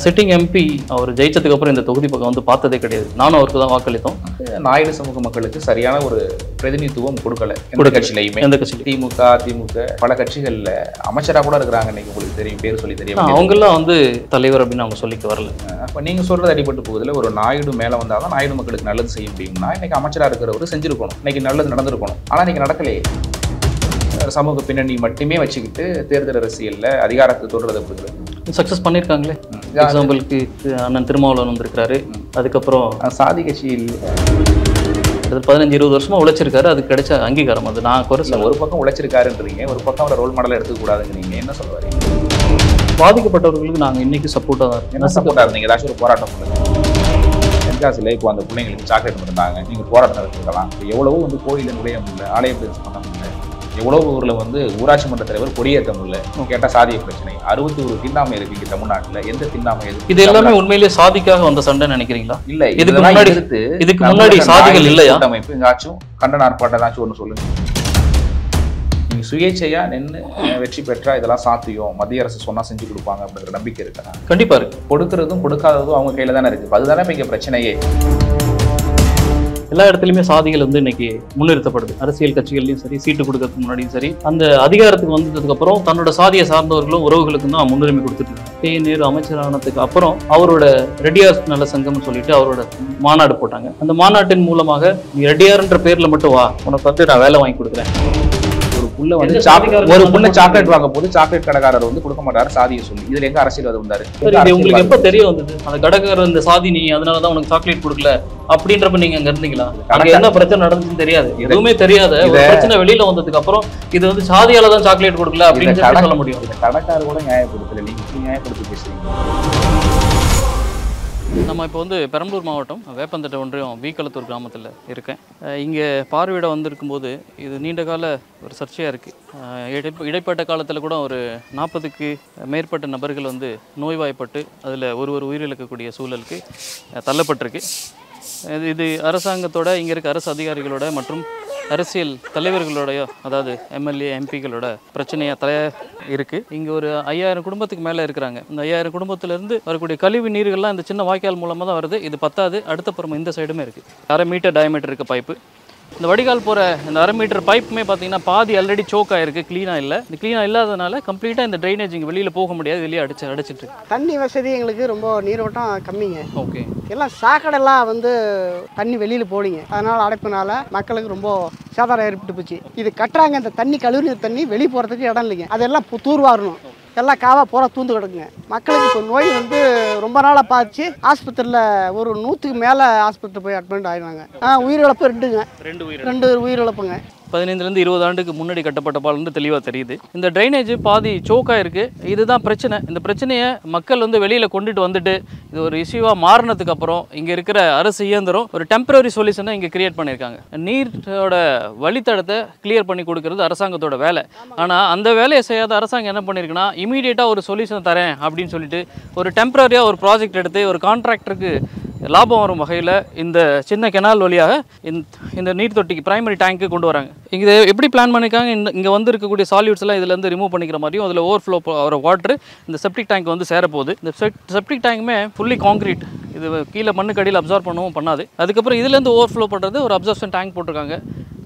Sitting MP அவர் ஜெயிச்சதுக்கு அப்புறம் இந்த தொகுதி பக்கம் வந்து பார்த்ததே கிடையாது. நானும் அவருக்கு தான் வாக்களித்தோம். நாயுடு சமூக மக்களுக்கு சரியான ஒரு பிரதிநிதித்துவம் கொடுக்கல எந்த கட்சியிலையுமே. எந்த கட்சியில திமுக, அதிமுக பல கட்சிகள்ல அமைச்சரா கூட இருக்கிறாங்க. இன்னைக்கு உங்களுக்கு தெரியும், பேர் சொல்லி தெரியும். அவங்கெல்லாம் வந்து தலைவர் அப்படின்னு அவங்க சொல்லிக்க வரல. அப்ப நீங்க சொல்றது அடிபட்டு போகுதுல, ஒரு நாயுடு மேல வந்தாதான் நாயுடு மக்களுக்கு நல்லது செய்ய முடியும்னா இன்னைக்கு அமைச்சரா இருக்கிறவரு செஞ்சிருக்கணும், இன்னைக்கு நல்லது நடந்திருக்கணும். ஆனா இன்னைக்கு நடக்கலையே. சமூக பின்னணி மட்டுமே வச்சுக்கிட்டு தேர்தல் அரசியல்ல அதிகாரத்தை தொடர்றது அப்படிங்கிறது சக்ஸஸ் பண்ணியிருக்காங்களே. எக்ஸாம்பிளுக்கு அண்ணன் திருமாவளவன் வந்திருக்கிறாரு. அதுக்கப்புறம் சாதி கட்சியில் 15-20 வருஷமா உழைச்சிருக்காரு. அது கிடைச்ச அங்கீகாரம். அது நான் குறை சொல்ல. ஒரு பக்கம் உழைச்சிருக்காருன்றீங்க, ஒரு பக்கம் அவரை ரோல் மாடலாக எடுத்துக்கூடாதுங்கிறீங்க. என்ன சொல்ல வரீங்க? பாதிக்கப்பட்டவர்களுக்கு நாங்கள் இன்னைக்கு சப்போர்ட்டாக தான் இருக்கோம். என்ன சப்போர்ட்டாக இருந்தீங்க? ஏதாச்சும் ஒரு போராட்டம் பண்ணுங்க. தென்காசியில் இப்போ அந்த பிள்ளைங்களுக்கு சாக்லேட் கொடுத்தாங்க, நீங்கள் போராட்டம் நடத்திருக்கலாம். எவ்வளவோ வந்து கோயிலில் நுழைய முடியல, ஆலய பிரதேசம் பண்ண முடியல, எவ்வளோ ஊரில் வந்து ஊராட்சி மன்ற தலைவர் கொடியேற்ற முடியல. கேட்டால் சாதிய பிரச்சனை. 61 திண்ணாமை இருக்கு இங்கே தமிழ்நாட்டில். எந்த திண்ணாமை இது எல்லாமே உண்மையிலேயே சாதிக்காக வந்த சண்டை நினைக்கிறீங்களா? இல்லை, இதுக்கு முன்னாடி சாதிகள் இல்லையா? அமைப்பு எங்காச்சும் கண்டன ஆர்ப்பாட்டம் ஏதாச்சும் ஒன்று சொல்லுங்க. நீங்கள் சுயேட்சையா நின்று வெற்றி பெற்றா இதெல்லாம் சாத்தியம், மத்திய அரசு சொன்னால் செஞ்சு கொடுப்பாங்க அப்படிங்கிற நம்பிக்கை இருக்கா? கண்டிப்பாக இருக்கு. கொடுக்கறதும் கொடுக்காததும் அவங்க கையில் தானே இருக்குது. அதுதானே இப்போ இங்கே பிரச்சனையே. எல்லா இடத்துலையுமே சாதிகள் வந்து இன்னைக்கு முன்னிறுத்தப்படுது. அரசியல் கட்சிகள்லையும் சரி, சீட்டு கொடுக்கறதுக்கு முன்னாடியும் சரி, அந்த அதிகாரத்துக்கு வந்ததுக்கு அப்புறம் தன்னோட சாதியை சார்ந்தவர்களும் உறவுகளுக்கும் தான் முன்னுரிமை கொடுத்துட்டு இருக்காங்க. நேரு அமைச்சரானதுக்கு அப்புறம் அவரோட ரெட்டியார் நல சங்கம்னு சொல்லிட்டு அவரோட மாநாடு போட்டாங்க. அந்த மாநாட்டின் மூலமாக நீ ரெட்டியார்ன்ற பேர்ல மட்டும் வா, உனக்கு வந்து நான் வேலை வாங்கி கொடுக்குறேன். ஒரு புள்ள சாக்லேட் வாங்க போது சாக்லேட் கடைக்காரர் வந்து கொடுக்க மாட்டாரு சாதியை சொல்லி. இதுல எங்க அரசியல் வந்தாரு? உங்களுக்கு எப்ப தெரிய வந்தது அந்த கடைக்காரர் இந்த சாதி நீ அதனாலதான் உனக்கு சாக்லேட் கொடுக்கல அப்படின்றப்ப நீங்க அங்க இருந்தீங்களா? அங்க என்ன பிரச்சனை நடந்துச்சுன்னு தெரியாது, எதுவுமே தெரியாத ஒரு பிரச்சனை வெளியில வந்ததுக்கு அப்புறம் இது வந்து சாதியால தான் சாக்லேட் கொடுக்கல அப்படின்னு சொல்ல முடியும். கடைக்காரர் கூட நியாயப்படுத்தல, நீங்க நியாயப்படுத்தி பேசுறீங்க. நம்ம இப்போ வந்து பெரம்பலூர் மாவட்டம் வேப்பந்தட்டை ஒன்றியம் வீக்களத்தூர் கிராமத்தில் இருக்கேன். இங்கே பார்வையிட வந்திருக்கும்போது இது நீண்ட கால ஒரு சர்ச்சையாக இருக்குது. இடைப்பட்ட காலத்தில் கூட ஒரு 40க்கு மேற்பட்ட நபர்கள் வந்து நோய்வாய்ப்பட்டு அதில் ஒருவர் உயிரிழக்கக்கூடிய சூழலுக்கு தள்ளப்பட்டிருக்கு. இது அரசாங்கத்தோட, இங்கே இருக்க அரசு அதிகாரிகளோட மற்றும் அரசியல் தலைவர்களோடைய, அதாவது எம்எல்ஏ எம்பிகளோட பிரச்சனையாக இருக்குது. இங்கே ஒரு 5000 குடும்பத்துக்கு மேலே இருக்கிறாங்க. இந்த 5000 குடும்பத்திலேருந்து வரக்கூடிய கழிவு நீர்கள்லாம் இந்த சின்ன வாய்க்கால் மூலமாக தான் வருது. இது பத்தாது, அடுத்த புறம் இந்த சைடுமே இருக்குது. 1/2 மீட்டர் டயமீட்டர் இருக்க பைப்பு. இந்த வடிகால் போகிற இந்த 1/2 மீட்டர் பைப்புமே பார்த்தீங்கன்னா பாதி ஆல்ரெடி சோக் ஆகிருக்கு, க்ளீனாக இல்லை. இந்த க்ளீனாக இல்லாதனால கம்ப்ளீட்டாக இந்த ட்ரைனேஜ் இங்கே வெளியில் போக முடியாது, வெளியே அடிச்சிட்டு தண்ணி வசதி எங்களுக்கு ரொம்ப நீரோட்டம் கம்மிங்க. ஓகே, எல்லாம் சாக்கடைலாம் வந்து தண்ணி வெளியில் போடிங்க. அதனால் அடைப்புனால மக்களுக்கு ரொம்ப சேதாரம் ஏற்பட்டு போச்சு. இது கட்டுறாங்க, இந்த தண்ணி கழிவுநீர் தண்ணி வெளியே போகிறதுக்கு இடம் இல்லைங்க. அதெல்லாம் தூர்வாரணும். எல்லாம் காவா பூரா தூந்து கிடக்குங்க. மக்களுக்கு இப்போ நோய் வந்து ரொம்ப நாளாக பார்த்து ஆஸ்பத்திரியில் ஒரு 100க்கு மேலே ஆஸ்பத்திரி போய் அட்மிட் ஆகிடுவாங்க. உயிரிழப்பு 2 உயிரிழப்புங்க. 15 20 ஆண்டுக்கு முன்னாடி கட்டப்பட்ட பால் வந்து தெளிவாக தெரியுது. இந்த ட்ரைனேஜ் பாதி சோக்காக இருக்குது. இதுதான் பிரச்சனை. இந்த பிரச்சனையை மக்கள் வந்து வெளியில் கொண்டுட்டு வந்துட்டு இது ஒரு இஷ்யூவாக மாறினதுக்கு அப்புறம் இங்கே இருக்கிற அரசு இயந்திரம் ஒரு டெம்பரரி சொல்யூஷனை இங்கே கிரியேட் பண்ணியிருக்காங்க. நீரோட வழித்தடத்தை கிளியர் பண்ணி கொடுக்கறது அரசாங்கத்தோட வேலை. ஆனால் அந்த வேலையை செய்யாத அரசாங்கம் என்ன பண்ணியிருக்குன்னா, இமீடியட்டாக ஒரு சொல்யூஷன் தரேன் அப்படின்னு சொல்லிட்டு ஒரு டெம்பரரியாக ஒரு ப்ராஜெக்ட் எடுத்து ஒரு கான்ட்ராக்டருக்கு லாபம் வரும் வகையில் இந்த சின்ன கெனால் வழியாக இந்த நீர் தொட்டிக்கு பிரைமரி டேங்க்கு கொண்டு வராங்க. இங்கே எப்படி பிளான் பண்ணியிருக்காங்க, இங்கே வந்து இருக்கக்கூடிய சால்யூட்ஸ் எல்லாம் இதுலேருந்து ரிமூவ் பண்ணிக்கிற மாதிரியும் அதில் ஓவர்ஃப்ளோ ஆகிற வாட்டர் இந்த செப்டிக் டேங்க் வந்து சேரப்போகுது. இந்த செப்டிக் டேங்க்குமே ஃபுல்லி கான்க்ரீட். இது கீழே மண்ணுக்கு அடியில் அப்சார்ப் பண்ணவும் பண்ணாது. அதுக்கப்புறம் இதுலேருந்து ஓவர்ஃப்ளோ பண்ணுறது ஒரு அப்சார்ப்ஷன் டேங்க் போட்டிருக்காங்க.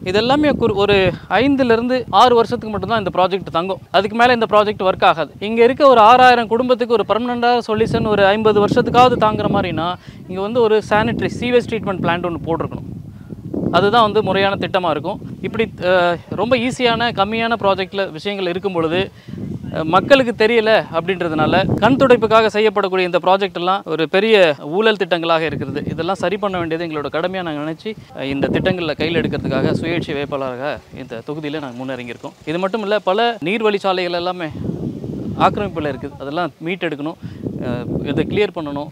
இதெல்லாமே ஒரு 5 to 6 வருஷத்துக்கு மட்டும்தான் இந்த ப்ராஜெக்ட் தங்கும். அதுக்கு மேலே இந்த ப்ராஜெக்ட் ஒர்க் ஆகாது. இங்கே இருக்க ஒரு 6000 குடும்பத்துக்கு ஒரு பர்மனெண்டாக சொல்யூஷன் ஒரு 50 வருஷத்துக்காவது தாங்குற மாதிரினா இங்கே வந்து ஒரு சானிட்டரி சீவேஜ் ட்ரீட்மெண்ட் பிளான்ட் ஒன்று போட்டிருக்கணும். அதுதான் வந்து முறையான திட்டமாக இருக்கும். இப்படி ரொம்ப ஈஸியான கம்மியான ப்ராஜெக்டில் விஷயங்கள் இருக்கும் பொழுது மக்களுக்கு தெரியல அப்படின்றதுனால கண் துடைப்புக்காக செய்யப்படக்கூடிய இந்த ப்ராஜெக்ட் எல்லாம் ஒரு பெரிய ஊழல் திட்டங்களாக இருக்கிறது. இதெல்லாம் சரி பண்ண வேண்டியது எங்களோட கடமையாக நாங்கள் நினச்சி இந்த திட்டங்களில் கையில் எடுக்கிறதுக்காக சுயேட்சை வேட்பாளராக இந்த தொகுதியில் நாங்கள் முன்னேறிங்கிருக்கோம். இது மட்டும் இல்லை, பல நீர்வழிச்சாலைகள் எல்லாமே ஆக்கிரமிப்பில் இருக்குது. அதெல்லாம் மீட்டெடுக்கணும், இதை கிளியர் பண்ணணும்,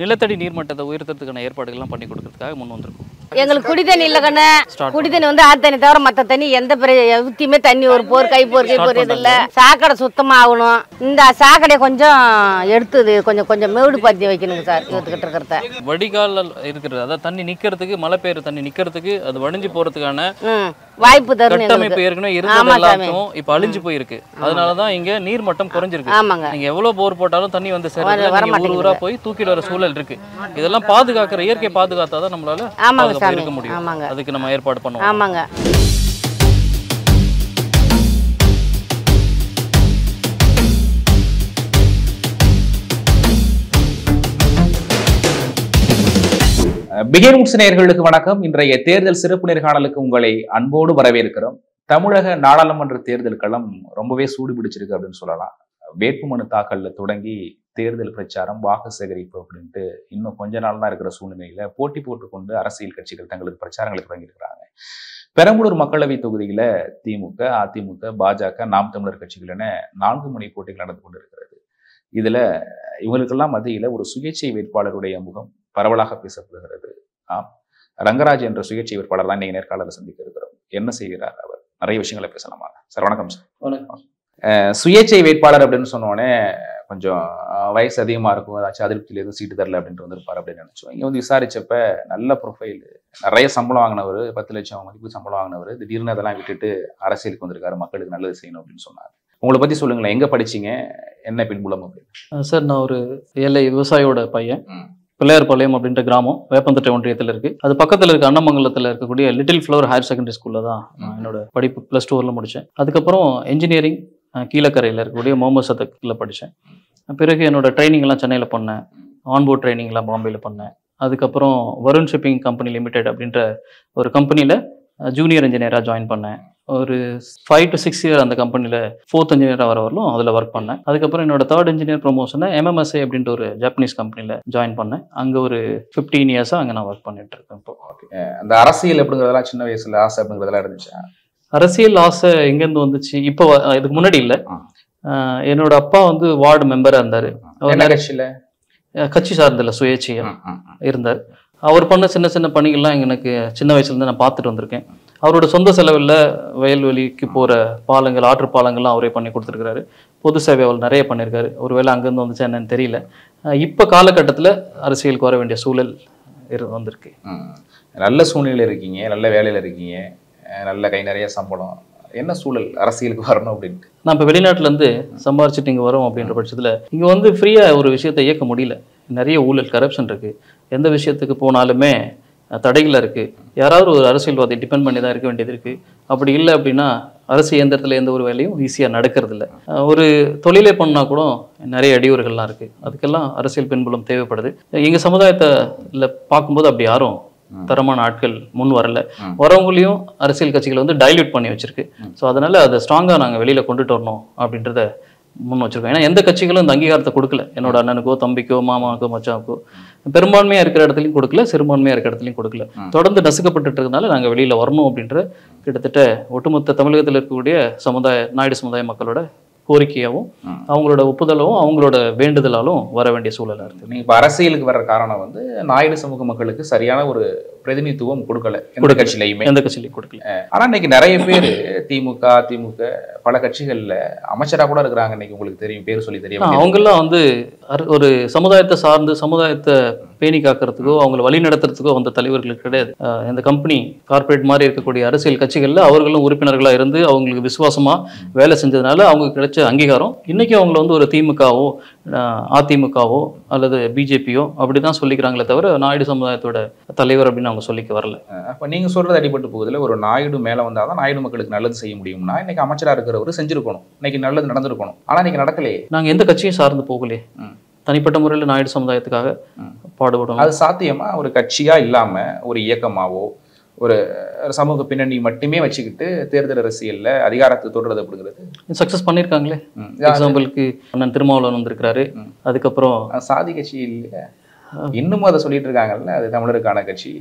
நிலத்தடி நீர்மட்டத்தை உயர்த்துறதுக்கான ஏற்பாடுகள்லாம் பண்ணி கொடுக்கறதுக்காக முன் வந்திருக்கோம். எங்களுக்கு குடி தண்ணி இல்ல கண்ணு. குடி தண்ணி வந்து ஆத்து தண்ணி தவிர மத்த தண்ணி எந்த எவத்தியுமே தண்ணி ஒரு போர் கை போர் இது இல்ல. சாக்கடை சுத்தமா ஆகணும். இந்த சாக்கடையை கொஞ்சம் எடுத்து கொஞ்சம் கொஞ்சம் மேடு பாத்தி வைக்கணுங்க சார். இவத்துக்கிட்ட இருக்கிறத வடிகால் இருக்கிறது, அதாவது தண்ணி நிக்கிறதுக்கு, மழை பெய்யுற தண்ணி நிக்கிறதுக்கு, அது வடிஞ்சு போறதுக்கான வாய்ப்பு தரும். கட்டமைப்பு ஏற்கனவே இருந்ததெல்லாம் இப்ப அழிஞ்சு போயிருக்கு. அதனாலதான் இங்க நீர் மட்டம் குறைஞ்சிருக்கு. ஆமாங்க. நீங்க எவ்வளவு போர் போட்டாலும் தண்ணி வந்து சேரல, ஊரா போய் தூக்கிட்டு வர சூழல் இருக்கு. இதெல்லாம் பாதுகாக்கிற, இயற்கை பாதுகாத்தாதான் நம்மளால இருக்க முடியும். அதுக்கு நம்ம ஏற்பாடு பண்ணுவோம். ஆமாங்க. பிகின் வுட்ஸ் நேயர்களுக்கு வணக்கம். இன்றைய தேர்தல் சிறப்பு நேர்காணலுக்கு உங்களை அன்போடு வரவேற்கிறோம். தமிழக நாடாளுமன்ற தேர்தல் களம் ரொம்பவே சூடு பிடிச்சிருக்கு அப்படின்னு சொல்லலாம். வேட்புமனு தாக்கல்ல தொடங்கி தேர்தல் பிரச்சாரம், வாக்கு சேகரிப்பு அப்படின்ட்டு இன்னும் கொஞ்ச நாள் தான் இருக்கிற சூழ்நிலையில போட்டி போட்டுக்கொண்டு அரசியல் கட்சிகள் தங்களது பிரச்சாரங்களை தொடங்கியிருக்கிறாங்க. பெரம்பலூர் மக்களவை தொகுதியில திமுக, அதிமுக, பாஜக, நாம் தமிழர் கட்சிகள் என 4 முனை போட்டிகள் நடந்து கொண்டிருக்கிறது. இதுல இவங்களுக்கெல்லாம் மத்தியில ஒரு சுயேட்சை வேட்பாளருடைய முகம் பரவலாக பேசப்படுகிறது. ரங்கராஜ் என்ற சுயேட்சை வேட்பாளர் தான் நீங்க நேர்காணல சந்திக்க இருக்கிறோம். என்ன செய்கிறார் அவர்? நிறைய விஷயங்களை பேசலாமா சார்? வணக்கம் சார். வணக்கம். சுயேட்சை வேட்பாளர் அப்படின்னு சொன்னோடனே கொஞ்சம் வயசு அதிகமா இருக்கும், ஏதாச்சும் அதிருப்தியில எதுவும் சீட்டு தரல அப்படின்ட்டு வந்திருப்பாரு அப்படின்னு நினைச்சோம். இங்க வந்து விசாரிச்சப்ப நல்ல ப்ரொஃபைல், நிறைய சம்பளம் வாங்கினவர், 10 லட்சம் மதிப்பு சம்பளம் வாங்கினவர், திடீர்னு அதெல்லாம் விட்டுட்டு அரசியலுக்கு வந்திருக்காரு, மக்களுக்கு நல்லது செய்யணும் அப்படின்னு சொன்னார். உங்களை பத்தி சொல்லுங்களேன், எங்க படிச்சீங்க, என்ன பின்புலம் அப்படின்னு? சார், நான் ஒரு ஏழை விவசாயியோட பையன். பிள்ளையார்பாளையம் அப்படின்ற கிராமம் வேப்பந்தட்டை ஒன்றியத்தில் இருக்கு. அது பக்கத்தில் இருக்க அன்னமங்கலத்தில் இருக்கக்கூடிய லிட்டில் ஃப்ளவர் ஹையர் செகண்டரி ஸ்கூலில் தான் என்னோட படிப்பு +2 முடித்தேன். அதுக்கப்புறம் இன்ஜினியரிங் கீழக்கரையில் இருக்கக்கூடிய முகமது சதக்கில் படித்தேன். பிறகு என்னோட ட்ரைனிங்லாம் சென்னையில் பண்ணேன். ஆன்போர்ட் ட்ரைனிங்லாம் பாம்பேயில் பண்ணேன். அதுக்கப்புறம் வருண் ஷிப்பிங் கம்பெனி லிமிடெட் அப்படின்ற ஒரு கம்பெனியில் ஜூனியர் இன்ஜினியராக ஜாயின் பண்ணேன். ஒரு 5 to 6 இயர் அந்த கம்பெனியில் 4th இன்ஜினியராக வர வரலும் அதில் ஒர்க் பண்ணேன். அதுக்கப்புறம் என்னோட 3rd இன்ஜினியர் ப்ரொமோஷனை MMSA அப்படின்ற ஒரு ஜாப்பனீஸ் கம்பெனியில் ஜாயின் பண்ணேன். அங்கே ஒரு 15 இயர்ஸாக அங்கே நான் ஒர்க் பண்ணிட்டு இருக்கேன். இப்போ அந்த அரசியல் அப்படிங்கிறதெல்லாம் சின்ன வயசுல ஆசை அப்படிங்கிறதெல்லாம் இருந்துச்சு? அரசியல் ஆசை எங்கேருந்து வந்துச்சு? இப்போ இதுக்கு முன்னாடி இல்லை. என்னோட அப்பா வந்து வார்டு மெம்பராக இருந்தார். கட்சி சார்ந்தில்ல, சுயேட்சையா இருந்தார். அவர் பண்ண சின்ன சின்ன பணிகள்லாம் எனக்கு சின்ன வயசுலேருந்து நான் பார்த்துட்டு வந்திருக்கேன். அவரோட சொந்த செலவில் வயல்வெளிக்கு போகிற பாலங்கள், ஆற்று பாலங்கள்லாம் அவரே பண்ணி கொடுத்துருக்காரு. பொது சேவை அவர் நிறைய பண்ணியிருக்காரு. ஒருவேளை அங்கேருந்து வந்துச்சு என்னன்னு தெரியல. இப்போ காலகட்டத்தில் அரசியலுக்கு வர வேண்டிய சூழல் வந்திருக்கு. நல்ல சூழ்நிலையில் இருக்கீங்க, நல்ல வேலையில் இருக்கீங்க, நல்ல கை நிறைய சம்பளம். என்ன சூழல் அரசியலுக்கு வரணும் அப்படின்ட்டு? நான் இப்போ வெளிநாட்டிலேருந்து சம்பாரிச்சுட்டு இங்கே வரோம் அப்படின்ற பட்சத்தில் இங்கே வந்து ஃப்ரீயாக ஒரு விஷயத்தை இயக்க முடியல. நிறைய ஊழல், கரப்ஷன் இருக்குது. எந்த விஷயத்துக்கு போனாலுமே தடைகள் இருக்குது. யாராவது ஒரு அரசியல்வாதி டிபெண்ட் பண்ணி தான் இருக்க வேண்டியது இருக்குது. அப்படி இல்லை அப்படின்னா அரசு இயந்திரத்தில் எந்த ஒரு வேலையும் ஈஸியாக நடக்கிறதில்ல. ஒரு தொழிலே பண்ணால் கூட நிறைய இடையூறுகள்லாம் இருக்குது. அதுக்கெல்லாம் அரசியல் பின்புலம் தேவைப்படுது. எங்கள் சமுதாயத்தில் பார்க்கும்போது அப்படி யாரும் தரமான ஆட்கள் முன் வரல. வரவங்களையும் அரசியல் கட்சிகள் வந்து டைல்யூட் பண்ணி வச்சிருக்கு. ஸோ அதனால அதை ஸ்ட்ராங்காக நாங்கள் வெளியில் கொண்டுட்டு வரணும் அப்படின்றத முன் வச்சிருக்கோம். ஏன்னா எந்த கட்சிகளும் இந்த அங்கீகாரத்தை கொடுக்கல. என்னோட அண்ணனுக்கோ, தம்பிக்கோ, மாமாவுக்கோ, மச்சாவுக்கோ பெரும்பான்மையாக இருக்கிற இடத்துலையும் கொடுக்கல, சிறுபான்மையாக இருக்கிற இடத்துலையும் கொடுக்கல. தொடர்ந்து நசுக்கப்பட்டு இருக்கிறதுனால நாங்கள் வெளியில் வரணும் அப்படின்ற கிட்டத்தட்ட ஒட்டுமொத்த தமிழகத்தில் இருக்கக்கூடிய நாயுடு சமுதாய மக்களோட கோரிக்கையாகவும் அவங்களோட ஒப்புதலாகவும் அவங்களோட வேண்டுதலாலும் வர வேண்டிய சூழலாக இருக்குது. நீங்கள் இப்போ அரசியலுக்கு வர்ற காரணம் வந்து நாயுடு சமூக மக்களுக்கு சரியான ஒரு பிரதிநிதித்துவம் கொடுக்கல, எந்த கட்சியிலையும் கொடுக்கல. ஆனால் இன்னைக்கு நிறைய பேர் திமுக, அதிமுக பல கட்சிகளில் அமைச்சராக கூட இருக்கிறாங்க. இன்னைக்கு உங்களுக்கு தெரியும், பேர் சொல்லி தெரியும். அவங்கெல்லாம் வந்து ஒரு சமுதாயத்தை சார்ந்து சமுதாயத்தை பேணி காக்கிறதுக்கோ அவங்களை வழி நடத்துறதுக்கோ வந்த தலைவர்களுக்கு கிடையாது. இந்த கம்பெனி கார்பரேட் மாதிரி இருக்கக்கூடிய அரசியல் கட்சிகளில் அவர்களும் உறுப்பினர்களாக இருந்து அவங்களுக்கு விசுவாசமாக வேலை செஞ்சதுனால அவங்க கிடைச்ச அங்கீகாரம். இன்னைக்கு அவங்கள வந்து ஒரு திமுகவோ, அதிமுகவோ அல்லது பிஜேபியோ அப்படிதான் சொல்லிக்கிறாங்களே தவிர நாயுடு சமுதாயத்தோட தலைவர் அப்படின்னு அவங்க சொல்லிக்க வரல. அப்போ நீங்கள் சொல்றது அடிபட்டு போகுதுல, ஒரு நாயுடு மேலே வந்தால் தான் நாயுடு மக்களுக்கு நல்லது செய்ய முடியும்னா இன்னைக்கு அமைச்சராக இருக்கிறவர் செஞ்சிருக்கணும், இன்னைக்கு நல்லது நடந்திருக்கணும். ஆனால் இன்னைக்கு நடக்கலையே. நாங்கள் எந்த கட்சியும் சார்ந்து போகலையே. தனிப்பட்ட முறையில் நாயுடு சமுதாயத்துக்காக பாடுபடும். அது சாத்தியமா? ஒரு கட்சியா இல்லாம ஒரு இயக்கமாவோ ஒரு சமூக பின்னணி மட்டுமே வச்சுக்கிட்டு தேர்தல் அரசியல்ல அதிகாரத்தை தொடர்றது அப்படிங்கிறது சக்சஸ் பண்ணியிருக்காங்களே. எக்ஸாம்பிளுக்கு அண்ணன் திருமாவளவன் வந்திருக்கிறாரு. அதுக்கப்புறம் சாதி கட்சி இல்லை, இன்னமும் அதை சொல்லிட்டு இருக்காங்கல்ல, அது தமிழருக்கான கட்சி.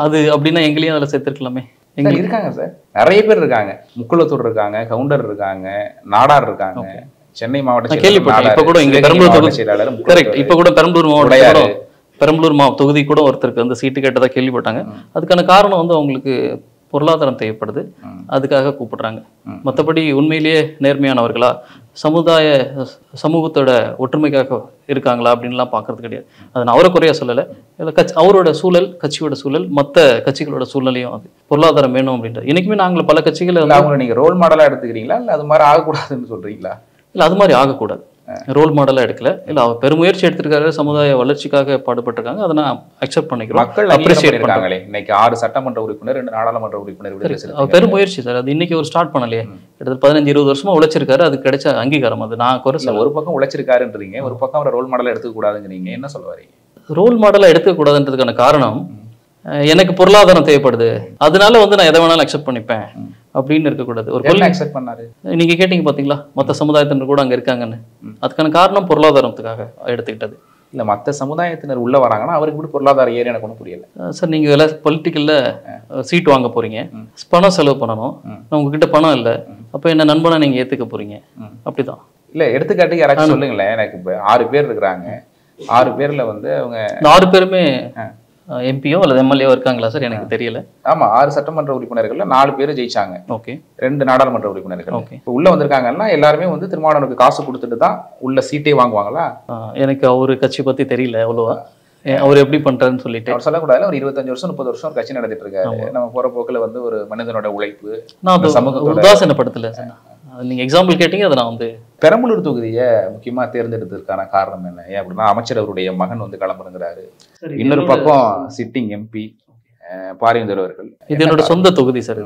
அது அப்படின்னா எங்களையும் அதில் சேர்த்துருக்கலாமே. எங்க இருக்காங்க சார், நிறைய பேர் இருக்காங்க. முக்குளத்தூர் இருக்காங்க, கவுண்டர் இருக்காங்க, நாடார் இருக்காங்க, சென்னை மாவட்ட கேள்விப்பட்டேன். இப்ப கூட இங்க பெரம்பலூர் செயலாளர், கரெக்ட், இப்ப கூட பெரம்பலூர் மாவட்ட பெரம்பலூர் தொகுதி கூட ஒருத்தருக்கு வந்து சீட்டு கேட்டதா கேள்விப்பட்டாங்க. அதுக்கான காரணம் வந்து அவங்களுக்கு பொருளாதாரம் தேவைப்படுது, அதுக்காக கூப்பிடுறாங்க. மற்றபடி உண்மையிலேயே நேர்மையானவர்களா, சமூகத்தோட ஒற்றுமைக்காக இருக்காங்களா அப்படின்லாம் பார்க்கறது கிடையாது. அதை நான் அவரை குறையா சொல்லலை. அவரோட சூழல், கட்சியோட சூழல், மற்ற கட்சிகளோட சூழ்நிலையும் அது பொருளாதாரம் வேணும் அப்படின்றது. இன்னைக்குமே நாங்கள் பல கட்சிகளை அவங்க நீங்க ரோல் மாடலா எடுத்துக்கிறீங்களா, இல்லை அது மாதிரி ஆகக்கூடாதுன்னு சொல்றீங்களா? இல்லை, அது மாதிரி ஆகக்கூடாது. ரோல் மாடலாக எடுக்கல. இல்லை, அவர் பெருமுயற்சி எடுத்திருக்காரு, சமுதாய வளர்ச்சிக்காக பாடுபட்டிருக்காங்க. அதை நான் அக்செப்ட் பண்ணிக்கிறோம். மக்கள் அப்ரிஷியேட் பண்ணிருக்காங்களே. இன்னைக்கு 6 சட்டமன்ற உறுப்பினர், 2 நாடாளுமன்ற உறுப்பினர் பெருமுயற்சி சார். அது இன்னைக்கு ஒரு ஸ்டார்ட் பண்ணலையே, கிட்டத்தட்ட 15-20 வருஷமா உழைச்சிருக்காரு. அது கிடைச்ச அங்கீகாரம். அது நான் குறை சொல்ல. ஒரு பக்கம் உழைச்சிருக்காருன்றீங்க, ஒரு பக்கம் அவரை ரோல் மாடலாக எடுத்துக்க கூடாதுங்கிறீங்க. என்ன சொல்ல வரீங்க? ரோல் மாடலாக எடுத்துக்கூடாதுன்றதுக்கான காரணம், எனக்கு பொருளாதாரம் தேவைப்படுது, அதனால வந்து நான் எதை வேணாலும் அக்செப்ட் பண்ணிப்பேன் அப்படின்னு இருக்கக்கூடாது. ஒரு கொள்கை அக்செப்ட் பண்ணாரு. நீங்க கேட்டீங்க பாத்தீங்களா, மற்ற சமுதாயத்தினர் கூட அங்க இருக்காங்கன்னு. அதுக்கான காரணம் பொருளாதாரத்துக்காக எடுத்துக்கிட்டது. இல்ல, மற்ற சமுதாயத்தினர் உள்ள வராங்கன்னா அவருக்கு கூட பொருளாதார ஏறி எனக்கு ஒன்றும் புரியல சார். நீங்க எல்லாம் பொலிட்டிக்கல்ல சீட் வாங்க போறீங்க, பணம் செலவு பண்ணணும். உங்ககிட்ட பணம் இல்லை, அப்ப என்ன நண்பனா நீங்க ஏத்துக்க போறீங்க? அப்படிதான். இல்ல, எடுத்துக்காட்டுக்கு யாராச்சும் சொல்லுங்களேன். எனக்கு இப்ப 6 பேர் இருக்கிறாங்க. 6 பேர்ல வந்து அவங்க 6 பேருமே எம்பியோ அல்லது எம்எல்ஏவோ இருக்காங்களா சார்? எனக்கு தெரியல. ஆமா, 6 சட்டமன்ற உறுப்பினர்கள்ல 4 பேர் ஜெயிச்சாங்க. ஓகே. 2 நாடாளுமன்ற உறுப்பினர்கள். ஓகே. இப்போ உள்ள வந்திருக்காங்கன்னா எல்லாருமே வந்து திருமாவளவனுக்கு காசு கொடுத்துட்டு தான் உள்ள சீட்டே வாங்குவாங்களா? எனக்கு அவரு கட்சி பத்தி தெரியல அவ்வளவா. அவர் எப்படி பண்றாருன்னு சொல்லிட்டு அவர் சொல்லக்கூடாதுல. ஒரு 25 வருஷம் 30 வருஷம் ஒரு கட்சி நடத்திட்டு இருக்காரு. நம்ம போற போக்குல வந்து ஒரு மனிதனோட உழைப்பு, நான் சமூகத்தோட உதாசீனப்படுத்தல. நீங்க எக்ஸாம்பிள் கேட்டீங்க, அதை நான் வந்து பெரம்பலூர் தொகுதியை முக்கியமா தேர்ந்தெடுத்ததுக்கான காரணம் என்ன? ஏன் அப்படின்னா, அமைச்சர் அவருடைய மகன் வந்து களமிறங்குறாரு. இன்னொரு பக்கம் சிட்டிங் எம்பி பாரிவேந்தர் அவர்கள். இது என்னோட சொந்த தொகுதி சார்.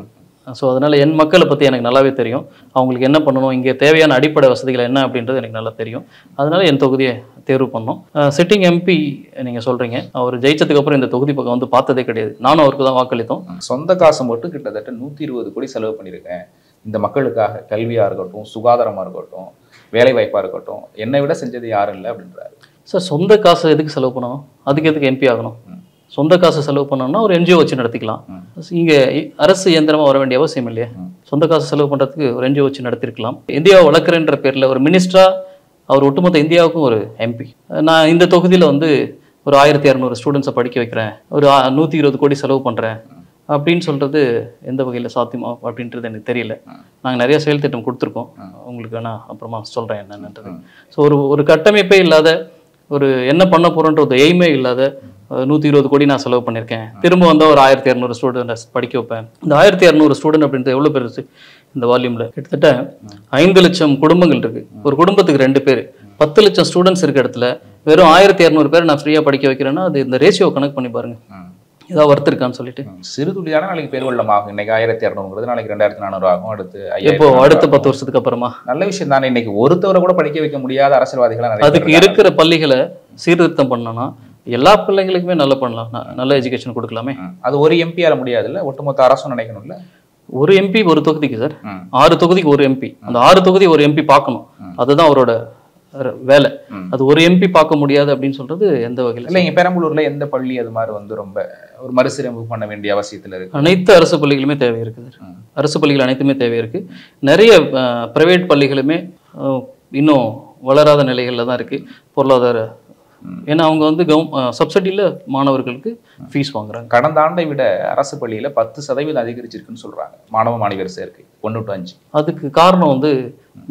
ஸோ அதனால என் மக்களை பற்றி எனக்கு நல்லாவே தெரியும். அவங்களுக்கு என்ன பண்ணணும், இங்கே தேவையான அடிப்படை வசதிகள் என்ன அப்படின்றது எனக்கு நல்லா தெரியும். அதனால என் தொகுதியை தேர்வு பண்ணோம். சிட்டிங் எம்பி நீங்கள் சொல்கிறீங்க, அவர் ஜெயிச்சதுக்கு அப்புறம் இந்த தொகுதி பக்கம் வந்து பார்த்ததே கிடையாது. நானும் அவருக்கு தான் வாக்களித்தோம். சொந்த காசு மட்டும் கிட்டத்தட்ட 120 கோடி செலவு பண்ணியிருக்கேன் இந்த மக்களுக்காக. கல்வியாக இருக்கட்டும், சுகாதாரமாக இருக்கட்டும், வேலை வாய்ப்பாக இருக்கட்டும், என்னை விட செஞ்சது யாரும் இல்லை அப்படின்றாரு. சார், சொந்த காசு எதுக்கு செலவு பண்ணணும்? அதுக்கு எதுக்கு எம்பி ஆகணும்? சொந்த காசு செலவு பண்ணோம்னா ஒரு என்ஜிஓ வச்சு நடத்திக்கலாம். இங்கே அரசு இயந்திரமாக வர வேண்டிய அவசியம் இல்லையா? சொந்த காசு செலவு பண்ணுறதுக்கு ஒரு என்ஜிஓ வச்சு நடத்திருக்கலாம். இந்தியாவை வளர்க்குறேன்ற பேரில் ஒரு மினிஸ்டரா அவர் ஒட்டுமொத்த இந்தியாவுக்கும் ஒரு எம்பி. நான் இந்த தொகுதியில் வந்து ஒரு 1200 ஸ்டூடெண்ட்ஸை படிக்க வைக்கிறேன், ஒரு 120 கோடி செலவு பண்ணுறேன் அப்படின்னு சொல்கிறது எந்த வகையில் சாத்தியமா அப்படின்றது எனக்கு தெரியல. நாங்கள் நிறைய செயல் திட்டம் கொடுத்துருக்கோம், உங்களுக்கு வேணா அப்புறமா சொல்கிறேன் என்னன்றது. ஸோ ஒரு கட்டமைப்பே இல்லாத, ஒரு என்ன பண்ண போகிறோன்ற ஒரு எய்மே இல்லாத 120 கோடி நான் செலவு பண்ணியிருக்கேன். திரும்ப வந்தால் ஒரு 1200 ஸ்டூடெண்ட் படிக்க வைப்பேன். இந்த 1200 ஸ்டூடெண்ட் அப்படின்றது எவ்வளோ பெருசு? இந்த வால்யூமில் கிட்டத்தட்ட 5 லட்சம் குடும்பங்கள் இருக்குது. ஒரு குடும்பத்துக்கு 2 பேர். 10 லட்சம் ஸ்டூடெண்ட்ஸ் இருக்க இடத்துல வெறும் 1200 பேர் நான் ஃப்ரீயாக படிக்க வைக்கிறேன்னா அது இந்த ரேஷியோ கணக்கு பண்ணி பாருங்க, ஏதாவது ஒர்த்து இருக்கான்னு சொல்லிட்டு. சிறு துளியான நாளைக்கு பேர் வெள்ளம் ஆகும். இன்னைக்கு 1200, நாளைக்கு 2400 ஆகும். அடுத்து அடுத்த 10 வருஷத்துக்கு அப்புறமா நல்ல விஷயம் தானே. இன்னைக்கு ஒருத்தவரை கூட படிக்க வைக்க முடியாத அரசியல்வாதிகள் அதுக்கு இருக்கிற பள்ளிகளை சீர்திருத்தம் பண்ணணும்னா எல்லா பிள்ளைங்களுக்குமே நல்லா பண்ணலாம், நல்ல எஜுகேஷன் கொடுக்கலாமே. அது ஒரு எம்பியால முடியாதுல்ல, ஒட்டுமொத்த அரசும் நினைக்கணும்ல. ஒரு எம்பி ஒரு தொகுதிக்கு சார், 6 தொகுதிக்கு ஒரு எம்பி. அந்த 6 தொகுதி ஒரு எம்பி பார்க்கணும், அதுதான் அவரோட வேலை. அது ஒரு எம்பி பார்க்க முடியாது அப்படின்னு சொல்றது எந்த வகையில் இல்லை? இங்க பெரம்பலூர்ல எந்த பள்ளி அது மாதிரி வந்து ரொம்ப ஒரு மறுசீரமைப்பு பண்ண வேண்டிய அவசியத்துல இருக்கு? அனைத்து அரசு பள்ளிகளுமே தேவை இருக்குது. அரசு பள்ளிகள் அனைத்துமே தேவை இருக்கு. நிறைய பிரைவேட் பள்ளிகளுமே இன்னும் வளராத நிலைகள்ல தான் இருக்கு. பொருளாதார ஏன்னா அவங்க வந்து சப்சிடியில் மாணவர்களுக்கு ஃபீஸ் வாங்குறாங்க. கடந்த ஆண்டை விட அரசு பள்ளியில் 10% அதிகரிச்சிருக்குன்னு சொல்கிறாங்க மாணவ மாணவியர் சேர்க்கை 1 to 5. அதுக்கு காரணம் வந்து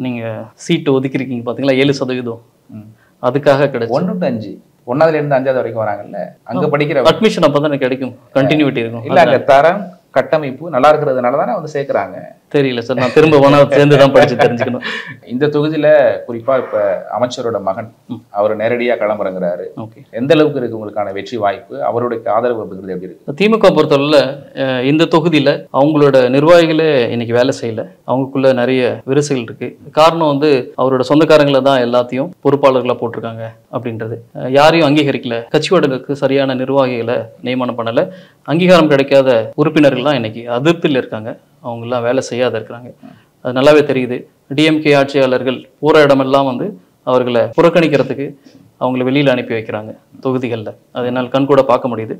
நீங்கள் சீட்டு ஒதுக்கிருக்கீங்க பார்த்தீங்களா, 7%. அதுக்காக கிடையாது. 1 to 5, 1ஆவதுல இருந்து 5ஆவது வரைக்கும் வராங்கல்ல, அங்கே படிக்கிற அட்மிஷன் அப்போ தான் கிடைக்கும், கண்டினியூட்டி இருக்கும். இல்லை, அங்கே தரம் கட்டமைப்பு நல்லா இருக்கிறதுனால தானே வந்து சேர்க்குறாங்க. தெரியல சார், நான் திரும்ப சேர்ந்து தான் படிச்சு தெரிஞ்சுக்கணும். இந்த தொகுதியில குறிப்பா இப்ப அமைச்சரோட மகன் அவர் நேரடியா களமிறங்குறாரு. ஓகே, எந்த அளவுக்கு இருக்கு உங்களுக்கான வெற்றி வாய்ப்பு? அவருடைய ஆதரவு அப்படிங்கிறது எப்படி இருக்கு? திமுக பொறுத்தவரையில இந்த தொகுதியில அவங்களோட நிர்வாகிகளே இன்னைக்கு வேலை செய்யல, அவங்களுக்குள்ள நிறைய விரிசல் இருக்கு. காரணம் வந்து அவரோட சொந்தக்காரங்களை தான் எல்லாத்தையும் பொறுப்பாளர்களா போட்டிருக்காங்க அப்படின்றது. யாரையும் அங்கீகரிக்கல, கட்சியோட சரியான நிர்வாகிகளை நியமனம் பண்ணல, அங்கீகாரம் கிடைக்காத உறுப்பினர்கள்லாம் இன்னைக்கு அதிருப்தியில் இருக்காங்க, அவங்கெல்லாம் வேலை செய்யாத இருக்கிறாங்க. அது நல்லாவே தெரியுது. டிஎம்கே ஆட்சியாளர்கள் போகிற இடமெல்லாம் வந்து அவர்களை புறக்கணிக்கிறதுக்கு அவங்கள வெளியில் அனுப்பி வைக்கிறாங்க தொகுதிகளில். அது என்னால் கண் கூட பார்க்க முடியுது.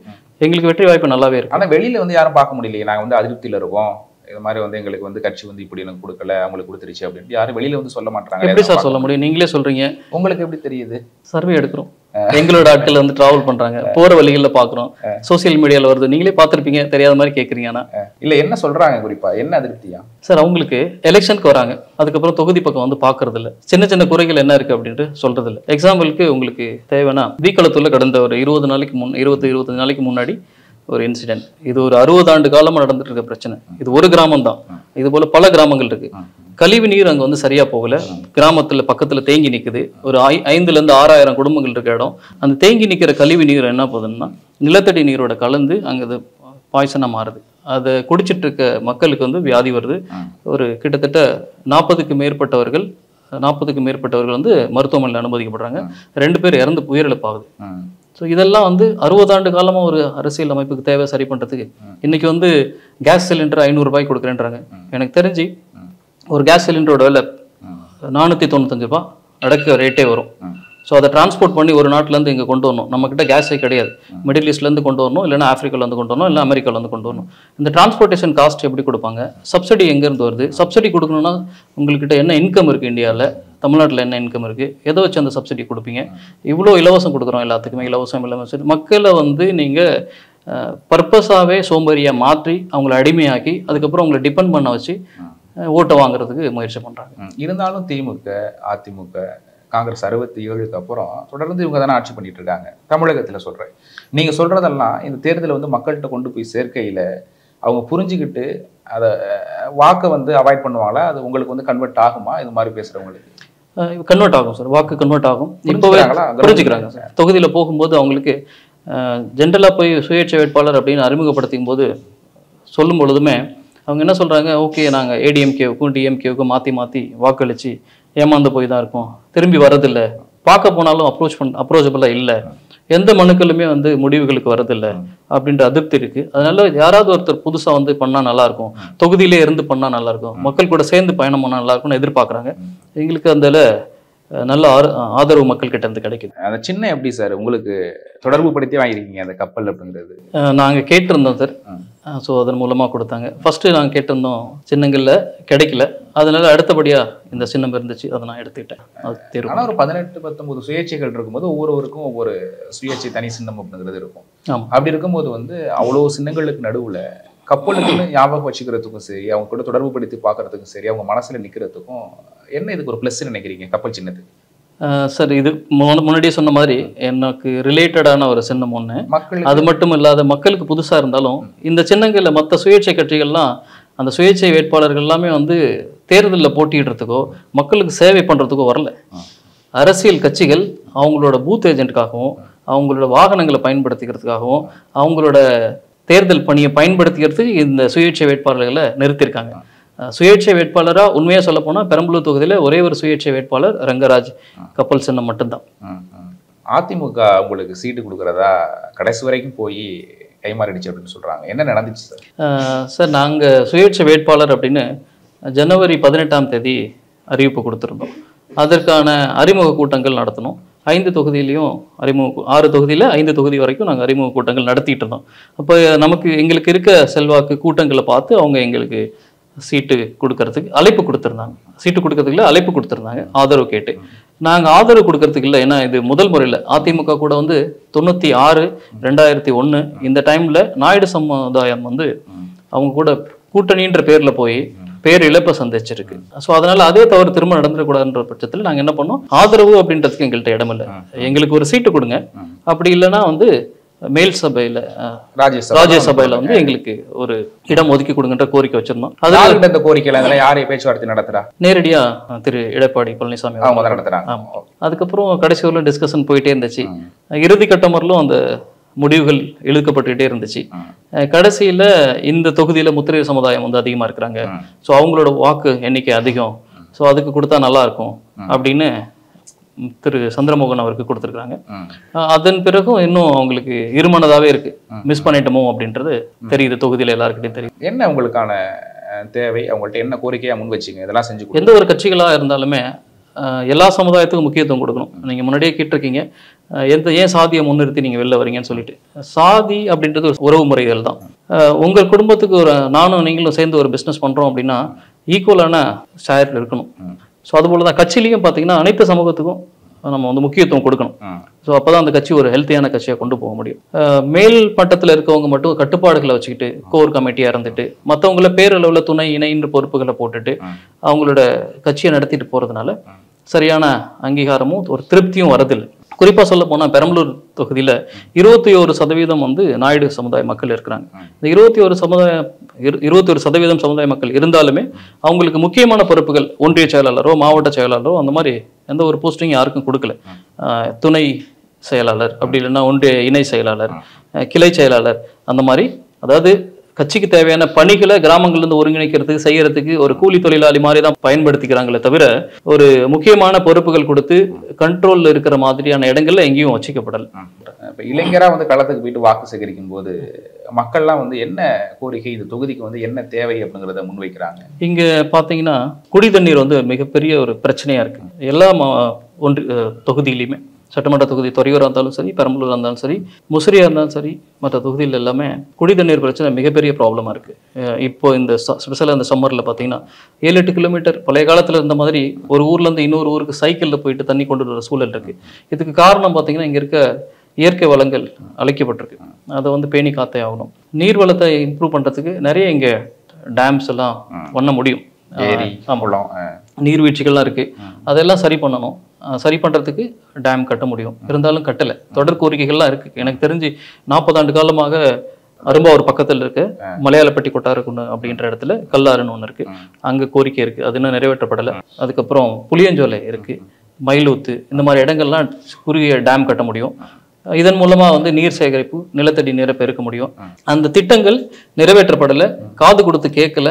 எங்களுக்கு வெற்றி வாய்ப்பு நல்லாவே இருக்கு. ஆனால் வெளியில் வந்து யாரும் பார்க்க முடியலையே. நாங்கள் வந்து அதிருப்தியில் இருக்கோம், இது மாதிரி வந்து எங்களுக்கு வந்து கட்சி வந்து இப்படி எனக்கு கொடுக்கல, அவங்களுக்கு கொடுத்துருச்சு அப்படின்ட்டு யாரும் வெளியில் வந்து சொல்ல மாட்டாங்க. எப்படி சார் சொல்ல முடியும்? நீங்களே சொல்றீங்க. உங்களுக்கு எப்படி தெரியுது? சர்வே எடுக்கிறோம். எங்களோட ஆட்கள் வந்து டிராவல் பண்றாங்க, போற வழிகளில் பாக்குறோம், சோசியல் மீடியால வருது, நீங்களே பார்த்திருப்பீங்க, தெரியாத மாதிரி கேட்குறீங்க. ஆனா இல்ல என்ன சொல்றாங்க குறிப்பா, என்ன அதிருப்தியா சார்? அவங்களுக்கு எலெக்ஷனுக்கு வராங்க, அதுக்கப்புறம் தொகுதி பக்கம் வந்து பாக்குறது இல்ல, சின்ன சின்ன குறைகள் என்ன இருக்கு அப்படின்ட்டு சொல்றது இல்லை. எக்ஸாம்பிளுக்கு உங்களுக்கு தேவைன்னா வீக்களத்துல கடந்த ஒரு 20 நாளைக்கு முன்னாடி ஒரு இன்சிடென்ட். இது ஒரு 60 ஆண்டு காலமா நடந்துட்டு இருக்க பிரச்சனை. இது ஒரு கிராமம் தான், இது போல பல கிராமங்கள் இருக்கு. கழிவு நீர் அங்க வந்து சரியா போகல, கிராமத்துல பக்கத்துல தேங்கி நிக்குது. ஒரு 5,000 to 6,000 குடும்பங்கள் இருக்க இடம். அந்த தேங்கி நிக்கிற கழிவு நீர் என்ன போகுதுன்னா நிலத்தடி நீரோட கலந்து அங்க அது பாய்சனா மாறுது. அதை குடிச்சிட்டு இருக்க மக்களுக்கு வந்து வியாதி வருது. ஒரு கிட்டத்தட்ட 40க்கும் மேற்பட்டவர்கள் வந்து மருத்துவமனையில் அனுமதிக்கப்படுறாங்க. 2 பேர் உயிரிழப்பாகுது. ஸோ இதெல்லாம் வந்து 60 ஆண்டு காலமா ஒரு அரசியல் அமைப்புக்கு தேவை சரி பண்றதுக்கு. இன்னைக்கு வந்து கேஸ் சிலிண்டர் 500 ரூபாய் கொடுக்குறேன்றாங்க. எனக்கு தெரிஞ்சு ஒரு கேஸ் சிலிண்டரோட விலை 495 ரூபாய் அடக்க ரேட்டே வரும். ஸோ அதை டிரான்ஸ்போர்ட் பண்ணி ஒரு நாட்டிலேருந்து இங்கே கொண்டு வரணும். நம்மக்கிட்ட கேஸே கிடையாது, மிடில் ஈஸ்ட்லேருந்து கொண்டு வரணும், இல்லைனா ஆஃப்ரிக்காலேருந்து கொண்டு வரணும், இல்லை அமெரிக்காலேருந்து கொண்டு வரணும். இந்த டிரான்ஸ்போர்ட்டேஷன் காஸ்ட் எப்படி கொடுப்பாங்க? சப்சிடி எங்கேருந்து வருது? சப்சிடி கொடுக்கணும்னா உங்கள்கிட்ட என்ன இன்கம் இருக்குது, இந்தியாவில் தமிழ்நாட்டில் என்ன இன்கம் இருக்குது, எதை வச்சு அந்த சப்சிடி கொடுப்பீங்க? இவ்வளோ இலவசம் கொடுக்குறோம், எல்லாத்துக்குமே இலவசம். மக்களை வந்து நீங்கள் பர்பஸாகவே சோம்பேறியாக மாற்றி அவங்கள அடிமையாக்கி அதுக்கப்புறம் அவங்களை டிபெண்ட் பண்ண வச்சு ஓட்டை வாங்குறதுக்கு முயற்சி பண்ணுறாங்க. இருந்தாலும் திமுக, அதிமுக, காங்கிரஸ் 67க்கு அப்புறம் தொடர்ந்து இவங்க தானே ஆட்சி பண்ணிட்டு இருக்காங்க. தமிழகத்தில் சொல்கிறேன், நீங்கள் சொல்கிறதெல்லாம் இந்த தேர்தலை வந்து மக்கள்கிட்ட கொண்டு போய் சேர்க்கையில் அவங்க புரிஞ்சுக்கிட்டு அதை வாக்கை வந்து அவாய்ட் பண்ணுவாங்களா? அது உங்களுக்கு வந்து கன்வெர்ட் ஆகுமா? இது மாதிரி பேசுகிறவங்களுக்கு கன்வெர்ட் ஆகும் சார், வாக்கு கன்வெர்ட் ஆகும். இப்போவே புரிஞ்சுக்கிறாங்க சார். தொகுதியில் போகும்போது அவங்களுக்கு ஜென்ரலாக போய் சுயேட்சை வேட்பாளர் அப்படின்னு அறிமுகப்படுத்தும் போது சொல்லும் பொழுதுமே அவங்க என்ன சொல்கிறாங்க, ஓகே நாங்கள் ஏடிஎம்கேவுக்கும் டிஎம்கேவுக்கும் மாற்றி வாக்களித்து ஏமாந்து போய் தான் இருக்கோம், திரும்பி வரதில்லை, பார்க்க போனாலும் அப்ரோச்சபிளாக இல்லை, எந்த மனுக்களுமே வந்து முடிவுகளுக்கு வரதில்லை அப்படின்ற அதிருப்தி இருக்குது. அதனால யாராவது ஒருத்தர் புதுசாக வந்து பண்ணால் நல்லாயிருக்கும், தொகுதியிலே இருந்து பண்ணால் நல்லாயிருக்கும், மக்கள் கூட சேர்ந்து பயணம் பண்ணால் நல்லாயிருக்கும்னு எதிர்பார்க்குறாங்க. எங்களுக்கு அதில் நல்ல ஆதரவு மக்கள் கிட்ட இருந்து கிடைக்குது. அந்த சின்ன எப்படி சார் உங்களுக்கு தொடர்பு படுத்தி வாங்கியிருக்கீங்க அந்த கப்பல் அப்படிங்கிறது? நாங்கள் கேட்டிருந்தோம் சார். ஸோ அதன் மூலமாக கொடுத்தாங்க. ஃபஸ்ட்டு நாங்கள் கேட்டிருந்தோம், சின்னங்களில் கிடைக்கல, அதனால அடுத்தபடியாக இந்த சின்னம் இருந்துச்சு, அதை நான் எடுத்துக்கிட்டேன். அது தேர்வு. ஆனால் ஒரு 18-19 சுயேட்சைகள் இருக்கும்போது ஒவ்வொருவருக்கும் ஒவ்வொரு சுயேட்சை தனி சின்னம் அப்படிங்கிறது இருக்கும். அப்படி இருக்கும்போது வந்து அவ்வளோ சின்னங்களுக்கு நடுவில் கப்பலுக்குன்னு ஞாபகம் வச்சுக்கிறதுக்கும் சரி, அவங்க கூட தொடர்பு படுத்தி பார்க்கறதுக்கும் சரி, அவங்க மனசில் நிற்கிறதுக்கும் என்ன இதுக்கு ஒரு ப்ளஸ் நினைக்கிறீங்க கப்பல் சின்னத்துக்கு? சார் இது முன்னாடியே சொன்ன மாதிரி எனக்கு ரிலேட்டடான ஒரு சின்னம் ஒன்று. அது மட்டும் இல்லாத மக்களுக்கு புதுசாக இருந்தாலும் இந்த சின்னங்களில் மற்ற சுயேட்சை கட்சிகள்லாம் அந்த சுயேட்சை வேட்பாளர்கள் எல்லாமே வந்து தேர்தலில் போட்டியிடுறதுக்கோ மக்களுக்கு சேவை பண்ணுறதுக்கோ வரல. அரசியல் கட்சிகள் அவங்களோட பூத் ஏஜென்ட்டுக்காகவும் அவங்களோட வாகனங்களை பயன்படுத்திக்கிறதுக்காகவும் அவங்களோட தேர்தல் பணியை பயன்படுத்திக்கிறதுக்கு இந்த சுயேட்சை வேட்பாளர்களை நிறுத்தியிருக்காங்க. சுயேட்சை வேட்பாளராக உண்மையாக சொல்ல போனால் பெரம்பலூர் தொகுதியில் ஒரே ஒரு சுயேட்சை வேட்பாளர் ரங்கராஜ் கப்பல் சின்னம் மட்டும்தான். அதிமுக உங்களுக்கு சீட்டு கொடுக்குறதா கடைசி வரைக்கும் போய் கைமாறிடுச்சு அப்படின்னு சொல்கிறாங்க, என்ன நடந்துச்சு சார்? சார் நாங்கள் சுயேட்சை வேட்பாளர் அப்படின்னு ஜனவரி 18ஆம் தேதி அறிவிப்பு கொடுத்துருந்தோம். அதற்கான அறிமுக கூட்டங்கள் நடத்தணும். 5 தொகுதியிலையும் 6 தொகுதியில் 5 தொகுதி வரைக்கும் நாங்கள் அறிமுக கூட்டங்கள் நடத்திட்டு இருந்தோம். அப்போ எங்களுக்கு இருக்க செல்வாக்கு கூட்டங்களை பார்த்து அவங்க எங்களுக்கு சீட்டு கொடுக்கறதுக்கு அழைப்பு கொடுத்துருந்தாங்க. சீட்டு கொடுக்கறதுக்குள்ள அழைப்பு கொடுத்துருந்தாங்க ஆதரவு கேட்டு. நாங்கள் ஆதரவு கொடுக்கறதுக்கு இல்லை, ஏன்னா இது முதல் முறையில் அதிமுக கூட வந்து 96, 2001 இந்த டைமில் நாயுடு சமுதாயம் வந்து அவங்க கூட கூட்டணின்ற பேரில் போய் பேர் இழப்பை சந்திச்சிருக்கு. ஸோ அதனால அதே தவறு திரும்ப நடந்துடக்கூடாதுன்ற பட்சத்தில் நாங்கள் என்ன பண்ணோம், ஆதரவு அப்படின்றதுக்கு எங்கள்கிட்ட இடம் இல்லை, எங்களுக்கு ஒரு சீட்டு கொடுங்க, அப்படி இல்லைன்னா வந்து மேல் சபையில் ராஜ்யசபையில் வந்து எங்களுக்கு ஒரு இடம் ஒதுக்கி கொடுங்கன்ற கோரிக்கை வச்சிருந்தோம். அதில் இந்த கோரிக்கையில் யாரையும் பேச்சுவார்த்தை நடத்துறா? நேரடியாக திரு எடப்பாடி பழனிசாமி நடத்துறாங்க. அதுக்கப்புறம் கடைசி வரலும் டிஸ்கஷன் போயிட்டே இருந்துச்சு. இறுதி கட்டம் வரலும் அந்த முடிவுகள் இழுக்கப்பட்டுக்கிட்டே இருந்துச்சு. கடைசியில் இந்த தொகுதியில் முத்திரையர் சமுதாயம் வந்து அதிகமாக இருக்கிறாங்க, ஸோ அவங்களோட வாக்கு எண்ணிக்கை அதிகம், ஸோ அதுக்கு கொடுத்தா நல்லா இருக்கும் அப்படின்னு திரு சந்திரமோகன் அவருக்கு கொடுத்துருக்காங்க. அதன் பிறகும் இன்னும் அவங்களுக்கு இருமனதாகவே இருக்கு, மிஸ் பண்ணிட்டோமோ அப்படின்றது தெரியுது, தொகுதியில் எல்லாருக்கிட்டையும் தெரியும். என்ன உங்களுக்கான தேவை, அவங்கள்ட்ட என்ன கோரிக்கையாக முன் வச்சிங்க இதெல்லாம் செஞ்சு? எந்த ஒரு கட்சிகளாக இருந்தாலுமே எல்லா சமுதாயத்துக்கும் முக்கியத்துவம் கொடுக்கணும். நீங்கள் முன்னாடியே கேட்டிருக்கீங்க, ஏன் சாதியை முன்னிறுத்தி நீங்கள் வெளில வரீங்கன்னு சொல்லிட்டு. சாதி அப்படின்றது ஒரு உறவு முறைகள் தான். உங்கள் குடும்பத்துக்கு ஒரு நானும் நீங்களும் சேர்ந்து ஒரு பிஸ்னஸ் பண்ணுறோம் அப்படின்னா ஈக்குவலான ஷேரில் இருக்கணும். ஸோ அதுபோல் தான் கட்சியிலையும் பார்த்தீங்கன்னா அனைத்து சமூகத்துக்கும் நம்ம வந்து முக்கியத்துவம் கொடுக்கணும். ஸோ அப்போதான் அந்த கட்சி ஒரு ஹெல்த்தியான கட்சியாக கொண்டு போக முடியும். மேல் மட்டத்தில் இருக்கவங்க மட்டும் கட்டுப்பாடுகளை வச்சுக்கிட்டு கோர் கமிட்டியாக இருந்துட்டு மற்றவங்கள பேரளவில் துணை இணைன்ற பொறுப்புகளை போட்டுட்டு அவங்களோட கட்சியை நடத்திட்டு போகிறதுனால சரியான அங்கீகாரமும் ஒரு திருப்தியும் வரதில்லை. குறிப்பாக சொல்ல போனால் பெரம்பலூர் தொகுதியில் 21% வந்து நாயுடு சமுதாய மக்கள் இருக்கிறாங்க. இந்த 21% சமுதாய மக்கள் இருந்தாலுமே அவங்களுக்கு முக்கியமான பொறுப்புகள் ஒன்றிய செயலாளரோ மாவட்ட செயலாளரோ அந்த மாதிரி எந்த ஒரு போஸ்டிங் யாருக்கும் கொடுக்கல. துணை செயலாளர் அப்படி இல்லைன்னா ஒன்றிய இணை செயலாளர், கிளை செயலாளர், அந்த மாதிரி அதாவது கட்சிக்கு தேவையான பணிகளை கிராமங்கள்லேருந்து ஒருங்கிணைக்கிறதுக்கு செய்யறதுக்கு ஒரு கூலி தொழிலாளி மாதிரி தான் பயன்படுத்திக்கிறாங்களே தவிர ஒரு முக்கியமான பொறுப்புகள் கொடுத்து கண்ட்ரோல்ல இருக்கிற மாதிரியான இடங்கள்ல எங்கேயும் வச்சிக்கப்படலை. இப்போ இளைஞராக வந்து களத்துக்கு போயிட்டு வாக்கு சேகரிக்கும் போது மக்கள்லாம் வந்து என்ன கோரிக்கை, இந்த தொகுதிக்கு வந்து என்ன தேவை அப்படிங்கிறத முன்வைக்கிறாங்க? இங்க பாத்தீங்கன்னா குடி தண்ணீர் வந்து மிகப்பெரிய ஒரு பிரச்சனையா இருக்கு. எல்லா தொகுதியிலையுமே சட்டமன்ற தொகுதி துறையூராக இருந்தாலும் சரி, பெரம்பலூராக இருந்தாலும் சரி, முசிறியாக இருந்தாலும் சரி, மற்ற தொகுதியில் எல்லாமே குடி தண்ணீர் பிரச்சனை மிகப்பெரிய ப்ராப்ளமாக இருக்குது. இப்போ இந்த ஸ்பெஷலாக இந்த சம்மரில் பார்த்தீங்கன்னா 7-8 கிலோமீட்டர் பழைய காலத்தில் இருந்த மாதிரி ஒரு ஊர்லேருந்து இன்னொரு ஊருக்கு சைக்கிளில் போயிட்டு தண்ணி கொண்டு வர சூழல் இருக்குது. இதுக்கு காரணம் பார்த்தீங்கன்னா இங்கே இருக்க இயற்கை வளங்கள் அழைக்கப்பட்டிருக்கு. அதை வந்து பேணி காத்தே ஆகணும். நீர் வளத்தை இம்ப்ரூவ் பண்ணுறதுக்கு நிறைய இங்கே டேம்ஸ் எல்லாம் பண்ண முடியும். நீர்வீழ்ச்சிகள்லாம் இருக்குது, அதெல்லாம் சரி பண்ணணும். சரி பண்ணுறதுக்கு டேம் கட்ட முடியும். இருந்தாலும் கட்டலை. தொடர் கோரிக்கைகள்லாம் இருக்குது. எனக்கு தெரிஞ்சு 40 ஆண்டு காலமாக அரும்பாவூர் பக்கத்தில் இருக்க மலையாளப்பட்டி கொட்டாரக்குன்னு அப்படின்ற இடத்துல கல்லாறுன்னு ஒன்று இருக்குது. அங்கே கோரிக்கை இருக்குது, அது இன்னும் நிறைவேற்றப்படலை. அதுக்கப்புறம் புளியஞ்சோலை இருக்குது, மயிலூத்து, இந்த மாதிரி இடங்கள்லாம் குறுகிய டேம் கட்ட முடியும். இதன் மூலமாக வந்து நீர் சேகரிப்பு, நிலத்தடி நீரை பெருக்க முடியும். அந்த திட்டங்கள் நிறைவேற்றப்படலை, காது கொடுத்து கேட்கல.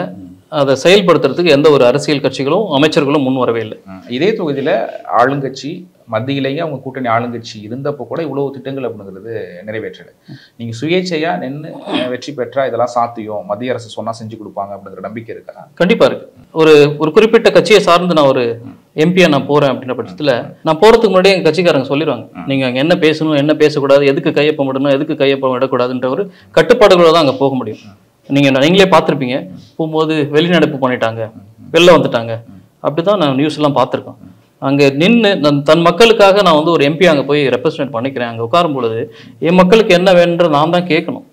அதை செயல்படுத்துறதுக்கு எந்த ஒரு அரசியல் கட்சிகளும் அமைச்சர்களும் முன் வரவே இல்லை. இதே தொகுதியில் ஆளுங்கட்சி மத்தியிலேயே அவங்க கூட்டணி ஆளுங்கட்சி இருந்தப்போ கூட இவ்வளவு திட்டங்கள் அப்படிங்கிறது நிறைவேற்றலை. நீங்க சுயேட்சையா நின்று வெற்றி பெற்றா இதெல்லாம் சாத்தியம், மத்திய அரசு சொன்னா செஞ்சு கொடுப்பாங்க அப்படிங்கிற நம்பிக்கை இருக்கா? கண்டிப்பா இருக்கு. ஒரு குறிப்பிட்ட கட்சியை சார்ந்து நான் ஒரு எம்பியா நான் போறேன் அப்படின்ற பட்சத்துல நான் போறதுக்கு முன்னாடியே எங்க கட்சிக்காரங்க சொல்லிடுவாங்க, நீங்க அங்க என்ன பேசணும், என்ன பேசக்கூடாது, எதுக்கு கையொப்பம் விடணும், எதுக்கு கையொப்பம் விடக்கூடாதுன்ற ஒரு கட்டுப்பாடுகளோட தான் அங்க போக முடியும். நீங்களே பார்த்துருப்பீங்க, போகும்போது வெளிநடப்பு பண்ணிட்டாங்க, வெளில வந்துட்டாங்க, அப்படிதான் நான் நியூஸ் எல்லாம் பார்த்துருக்கோம். அங்கே நின்று தன் மக்களுக்காக நான் வந்து ஒரு எம்பி அங்கே போய் ரெப்ரசன்ட் பண்ணிக்கிறேன். அங்கே உட்காரும் பொழுது என் மக்களுக்கு என்ன வேணுன்ற நான் தான் கேட்கணும்,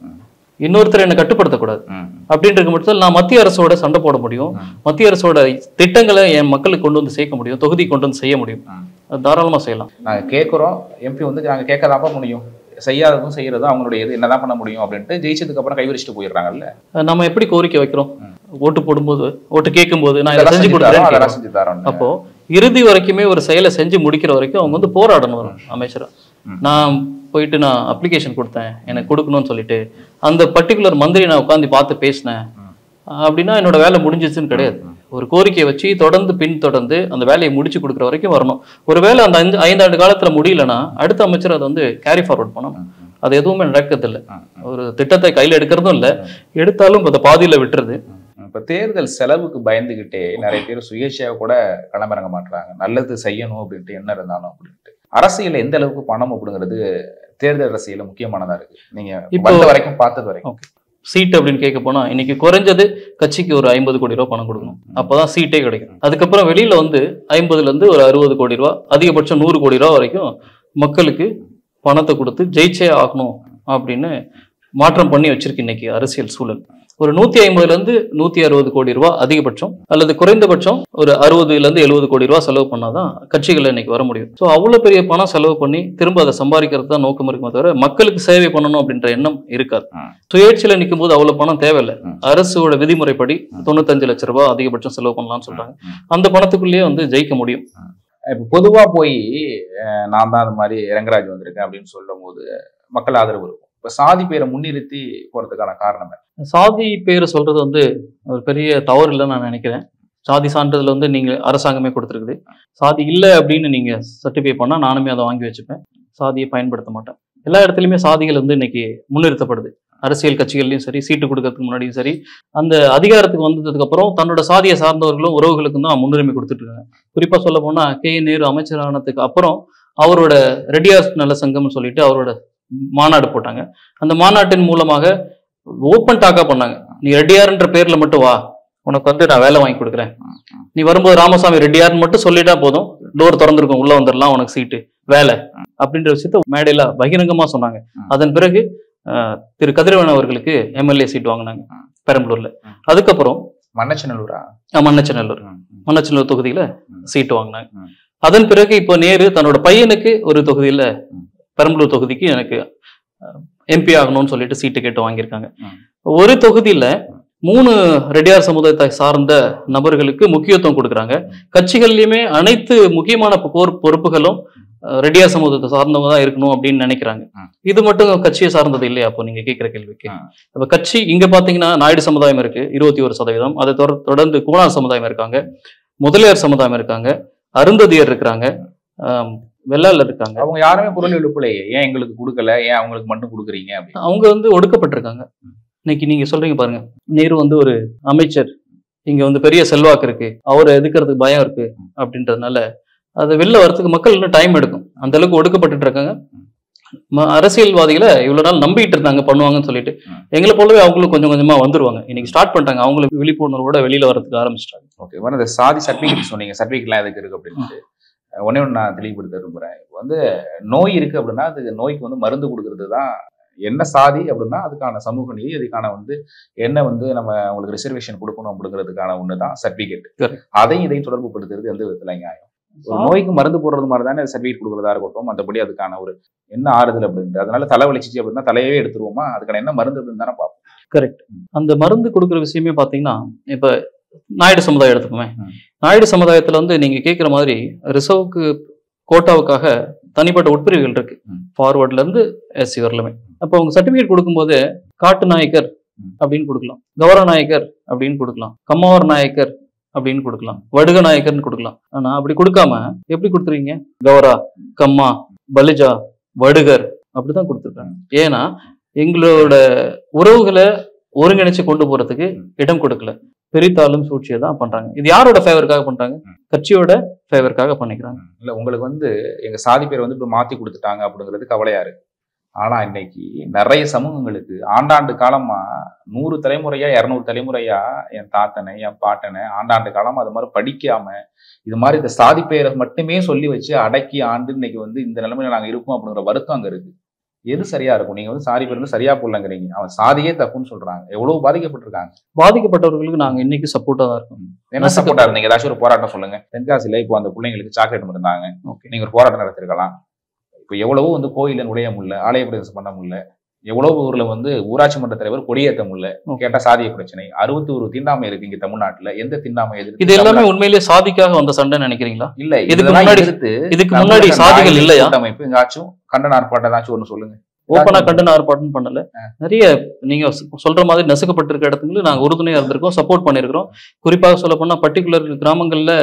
இன்னொருத்தர் என்னை கட்டுப்படுத்தக்கூடாது. அப்படின்ற மட்டும் நான் மத்திய அரசோட சண்டை போட முடியும், மத்திய அரசோட திட்டங்களை என் மக்களுக்கு கொண்டு வந்து சேர்க்க முடியும், தொகுதி கொண்டு வந்து செய்ய முடியும். அது தாராளமாக செய்யலாம். நாங்கள் கேட்குறோம், எம்பி வந்து நாங்கள் கேட்கதாப்பா முடியும், செய்யாததும் செய்யறதும் அவங்களுடைய இது என்னதான் பண்ண முடியும் அப்படின்ட்டு ஜெயிச்சதுக்கு அப்புறம் கைவிரிச்சிட்டு போயிடுறாங்கல்ல. நம்ம எப்படி கோரிக்கை வைக்கிறோம்? ஓட்டு போடும்போது, ஓட்டு கேட்கும் போது நான் இதை செஞ்சு கொடுத்துறேன். அப்போ இறுதி வரைக்குமே ஒரு செயலை செஞ்சு முடிக்கிற வரைக்கும் அவங்க வந்து போராடணும். வரும் அமைச்சரா நான் போயிட்டு நான் அப்ளிகேஷன் கொடுத்தேன், எனக்கு கொடுக்கணும்னு சொல்லிட்டு அந்த பர்டிகுலர் மந்திரி நான் உட்காந்து பார்த்து பேசினேன் அப்படின்னா என்னோட வேலை முடிஞ்சிச்சுன்னு கிடையாது. ஒரு கோரிக்கையை வச்சு பின்தொடர்ந்து அந்த வேலையை முடிச்சு கொடுக்குற வரைக்கும் வரணும். ஒரு வேலை அந்த 5 ஆண்டு காலத்துல முடியலன்னா அடுத்த அமைச்சர் அதை வந்து கேரி ஃபார்வர்ட் பண்ணணும். அது எதுவுமே நடக்கிறதில்லை. ஒரு திட்டத்தை கையில் எடுக்கிறதும் இல்லை, எடுத்தாலும் அதை பாதியில விட்டுறது. இப்போ தேர்தல் செலவுக்கு பயந்துகிட்டே நிறைய பேர் சுயேட்சையாக கூட களமிறங்க மாட்டாங்க, நல்லது செய்யணும் அப்படின்ட்டு என்ன இருந்தாலும் அப்படின்ட்டு. அரசியல் எந்த அளவுக்கு பணம் அப்படிங்கிறது தேர்தல் அரசியல முக்கியமானதா இருக்கு நீங்க இப்போ வரைக்கும் பார்த்தது வரைக்கும்? சீட் அப்படின்னு கேட்க போனா இன்னைக்கு குறைஞ்சது கட்சிக்கு ஒரு 50 கோடி ரூபாய் பணம் கொடுக்கணும், அப்பதான் சீட்டே கிடைக்கும். அதுக்கப்புறம் வெளியில வந்து 50ல இருந்து ஒரு 60 கோடி ரூபாய், அதிகபட்சம் 100 கோடி ரூபாய் வரைக்கும் மக்களுக்கு பணத்தை கொடுத்து ஜெயிச்சே ஆகணும் அப்படின்னு மாற்றம் பண்ணி வச்சிருக்கு இன்னைக்கு அரசியல் சூழல். ஒரு 150ல இருந்து 160 கோடி ரூபாய் அதிகபட்சம், அல்லது குறைந்தபட்சம் ஒரு 60ல இருந்து 70 கோடி ரூபாய் செலவு பண்ணாதான் கட்சிகள் இன்னைக்கு வர முடியும். ஸோ அவ்வளவு பெரிய பணம் செலவு பண்ணி திரும்ப அதை சம்பாதிக்கிறது தான் நோக்கம் இருக்குமே தவிர மக்களுக்கு சேவை பண்ணணும் அப்படின்ற எண்ணம் இருக்காது. சுயேட்சையில நிற்கும் போது அவ்வளவு பணம் தேவையில்லை. அரசோட விதிமுறைப்படி 95 லட்சம் ரூபாய் அதிகபட்சம் செலவு பண்ணலாம்னு சொல்றாங்க. அந்த பணத்துக்குள்ளேயே வந்து ஜெயிக்க முடியும். இப்போ பொதுவா போய் நான் தான் அந்த மாதிரி ரங்கராஜ் வந்திருக்கேன் அப்படின்னு சொல்லும் போது மக்கள் ஆதரவு இருக்கும். இப்போ சாதி பேரை முன்னிறுத்தி போறதுக்கான காரணம் சாதி பேரை சொல்றது வந்து ஒரு பெரிய தவறு இல்லைன்னு நான் நினைக்கிறேன். சாதி சான்றிதழ் வந்து நீங்க அரசாங்கமே கொடுத்துருக்குது. சாதி இல்லை அப்படின்னு நீங்க சர்டிஃபை பண்ணா நானுமே அதை வாங்கி வச்சுப்பேன். சாதியை பயன்படுத்த மாட்டேன். எல்லா இடத்துலையுமே சாதிகள் வந்து இன்னைக்கு முன்னிறுத்தப்படுது. அரசியல் கட்சிகள்லையும் சரி, சீட்டு கொடுக்கறதுக்கு முன்னாடியும் சரி, அந்த அதிகாரத்துக்கு வந்ததுக்கு அப்புறம் தன்னோட சாதியை சார்ந்தவர்களும் உறவுகளுக்கும் தான் முன்னுரிமை கொடுத்துட்டு இருக்காங்க. குறிப்பா சொல்ல போனா KN நேரு அமைச்சரானதுக்கு அப்புறம் அவரோட ரெட்டியார் நல சங்கம்னு சொல்லிட்டு அவரோட மாநாடு போட்டாங்க. அந்த மாநாட்டின் மூலமாக ஓப்பன் டாக்கா பண்ணாங்க, நீ ரெட்டியார்ன்ற பேர்ல மட்டும் வா, உனக்கு வந்து நான் வேலை வாங்கி கொடுக்குறேன், நீ வரும்போது ராமசாமி ரெட்டியார்னு மட்டும் சொல்லிட்டா போதும், டோர் திறந்துருக்கும், உள்ள வந்துடலாம், உனக்கு சீட்டு வேலை அப்படின்ற விஷயத்த மேடையில பகிரங்கமா சொன்னாங்க. அதன் பிறகு திரு கதிரவன் அவர்களுக்கு எம்எல்ஏ சீட் வாங்கினாங்க பெரம்பலூர்ல. அதுக்கப்புறம் மண்ணச்சநல்லூர் தொகுதியில சீட்டு வாங்கினாங்க. அதன் பிறகு இப்போ நேரு தன்னோட பையனுக்கு ஒரு தொகுதியில பெரம்பலூர் தொகுதிக்கு எனக்கு எம்பி ஆகணும்னு சொல்லிட்டு சீட்டு கேட்டு வாங்கியிருக்காங்க. ஒரு தொகுதியில 3 ரெட்டியார் சமுதாயத்தை சார்ந்த நபர்களுக்கு முக்கியத்துவம் கொடுக்குறாங்க. கட்சிகள்லயுமே அனைத்து முக்கியமான பொறுப்புகளும் ரெட்டியார் சமூகத்தை சார்ந்தவங்க தான் இருக்கணும் அப்படின்னு நினைக்கிறாங்க. இது மட்டும் கட்சியை சார்ந்தது இல்லையா? அப்போ நீங்க கேட்கிற கேள்விக்கு இப்ப கட்சி இங்க பாத்தீங்கன்னா நாயுடு சமுதாயம் இருக்கு 21%, அதை தொடர்ந்து குமணார் சமுதாயம் இருக்காங்க, முதலியார் சமுதாயம் இருக்காங்க, அருந்ததியர் இருக்கிறாங்க, வெள்ளாளர் இருக்காங்க. அவங்க யாருமே குரல் எழுப்பலையே, ஏன் எங்களுக்கு கொடுக்கல, ஏன் அவங்களுக்கு மட்டும் கொடுக்குறீங்க அப்படின்னு. அவங்க வந்து ஒடுக்கப்பட்டிருக்காங்க. இன்னைக்கு நீங்க சொல்றீங்க பாருங்க, நேரு வந்து ஒரு அமைச்சர், இங்க வந்து பெரிய செல்வாக்கு இருக்கு, அவரை எதுக்கிறதுக்கு பயம் இருக்கு அப்படின்றதுனால அது வெளில வரதுக்கு மக்கள் இன்னும் டைம் எடுக்கும். அந்த அளவுக்கு ஒடுக்கப்பட்டு இருக்காங்க. அரசியல்வாதிகளை இவ்வளவு நாள் நம்பிட்டு இருந்தாங்க பண்ணுவாங்கன்னு சொல்லிட்டு, எங்களை போலவே அவங்களும் கொஞ்சம் கொஞ்சமா வந்துருவாங்க. இன்னைக்கு ஸ்டார்ட் பண்ணிட்டாங்க, அவங்களுக்கு விழிப்புணர்வோட வெளியில வரதுக்கு ஆரம்பிச்சிட்டாங்க. ஓகே, இந்த சாதி சர்டிபிகேட் சொன்னீங்க, சர்டிபிகேட்லாம் எதுக்கு இருக்கு அப்படின்ட்டு ஒன்னே ஒன்று நான் தெளிவுபடுத்த விரும்புறேன். இப்போ வந்து நோய் இருக்கு அப்படின்னா அதுக்கு நோய்க்கு வந்து மருந்து கொடுக்கறது தான். என்ன சாதி அப்படின்னா அதுக்கான சமூக நீதி, அதுக்கான வந்து என்ன வந்து நம்ம உங்களுக்கு ரிசர்வேஷன் கொடுக்கணும் அப்படிங்கிறதுக்கான ஒண்ணுதான் சர்டிபிகேட். அதையும் இதையும் தொடர்பு படுத்துறது எந்த விதத்துல நியாயம்? ஒரு நோய்க்கு மருந்து போடுறது மாதிரி தானே சர்டிபிகேட் கொடுக்குறதா இருக்கட்டும், மற்றபடி அதுக்கான ஒரு என்ன ஆறுதல் அப்படின்ட்டு. அதனால தலை வலிச்சிச்சு அப்படின்னா தலையவே எடுத்துருவோமா, அதுக்கான என்ன மருந்து அப்படின்னு தானே பார்ப்போம். கரெக்ட். அந்த மருந்து கொடுக்குற விஷயமே பாத்தீங்கன்னா இப்ப நாயுடு சமுதாயம் எடுத்துக்கோமே, நாயுடு சமுதாயத்துல வந்து நீங்க கேட்குற மாதிரி ரிசர்வுக்கு கோட்டாவுக்காக தனிப்பட்ட உட்பிரிவுகள் இருக்கு, ஃபார்வர்ட்ல இருந்து எஸ்சி வரலுமே. அப்போ அவங்க சர்டிபிகேட் கொடுக்கும்போது காட்டு நாயக்கர் அப்படின்னு கொடுக்கலாம், கௌரவ நாயக்கர் அப்படின்னு கொடுக்கலாம், கம்மாவர் நாயக்கர் அப்படின்னு கொடுக்கலாம், வடுக நாயக்கர்னு கொடுக்கலாம். ஆனா அப்படி கொடுக்காம எப்படி கொடுத்துருவீங்க? கௌரா, கம்மா, பலிஜா, வடுகர் அப்படிதான் கொடுத்துருக்காங்க. ஏன்னா எங்களோட உறவுகளை ஒருங்கிணைச்சு கொண்டு போறதுக்கு இடம் கொடுக்கல, பெரித்தாலும் சூழ்ச்சியை தான் பண்றாங்க. இது யாரோட ஃபேவருக்காக பண்றாங்க? கட்சியோட ஃபேவருக்காக பண்ணிக்கிறாங்க. இல்ல உங்களுக்கு வந்து எங்க சாதி பேர் வந்து இப்படி மாத்தி கொடுத்துட்டாங்க அப்படிங்கிறது கவலையா இருக்கு. ஆனா இன்னைக்கு நிறைய சமூகங்களுக்கு ஆண்டாண்டு காலமா 100 தலைமுறையா 200 தலைமுறையா என் தாத்தனை என் பாட்டனை ஆண்டாண்டு காலமா அது மாதிரி படிக்காம இது மாதிரி இந்த சாதி பேரை மட்டுமே சொல்லி வச்சு அடக்கி ஆண்டு இன்னைக்கு வந்து இந்த நிலைமையில நாங்க இருக்கோம் அப்படிங்கிற வருத்தம் அங்க இருக்கு. எது சரியா இருக்கும்? நீங்க வந்து சாதி பேர் வந்து சரியா போடலங்கிறீங்க, அவன் சாதியே தப்புன்னு சொல்றாங்க. எவ்வளவு பாதிக்கப்பட்டிருக்காங்க. பாதிக்கப்பட்டவர்களுக்கு நாங்க இன்னைக்கு சப்போர்ட்டா தான் இருக்கோம். என்ன சப்போர்ட்டா இருந்தீங்க? ஏதாச்சும் ஒரு போராட்டம் சொல்லுங்க. தென்காசியில இப்போ அந்த பிள்ளைங்களுக்கு சாக்லேட் இருந்தாங்க, நீங்க ஒரு போராட்டம் நடத்திருக்கலாம். இப்போ எவ்வளவோ வந்து கோயில நுழைய முடியல, ஆலய பிரதேசம் பண்ண முடியல, எவ்வளவு ஊர்ல வந்து ஊராட்சி மன்ற தலைவர் கொடியேற்ற முடியல, கேட்டா சாதிய பிரச்சனை. 61 தீண்டாமை இருக்கு இங்க தமிழ்நாட்டுல. எந்த தீண்டாமை எதிர்த்து? இது எல்லாமே உண்மையிலேயே சாதிக்காக வந்த சண்டை நினைக்கிறீங்களா? இல்ல, இதுக்கு முன்னாடி சாதிகள் இல்லையா? அமைப்பு எங்காச்சும் கண்டன ஆர்ப்பாட்டம் ஏதாச்சும் ஒண்ணு சொல்லுங்க. ஓப்பனா கண்டன ஆர்ப்பாட்டம் பண்ணல. நிறைய நீங்க சொல்ற மாதிரி நசுக்கப்பட்டிருக்க இடத்துக்கு நாங்க உறுதுணையா இருந்திருக்கோம், சப்போர்ட் பண்ணிருக்கிறோம். குறிப்பாக சொல்ல போனா பர்டிகுலர் கிராமங்கள்ல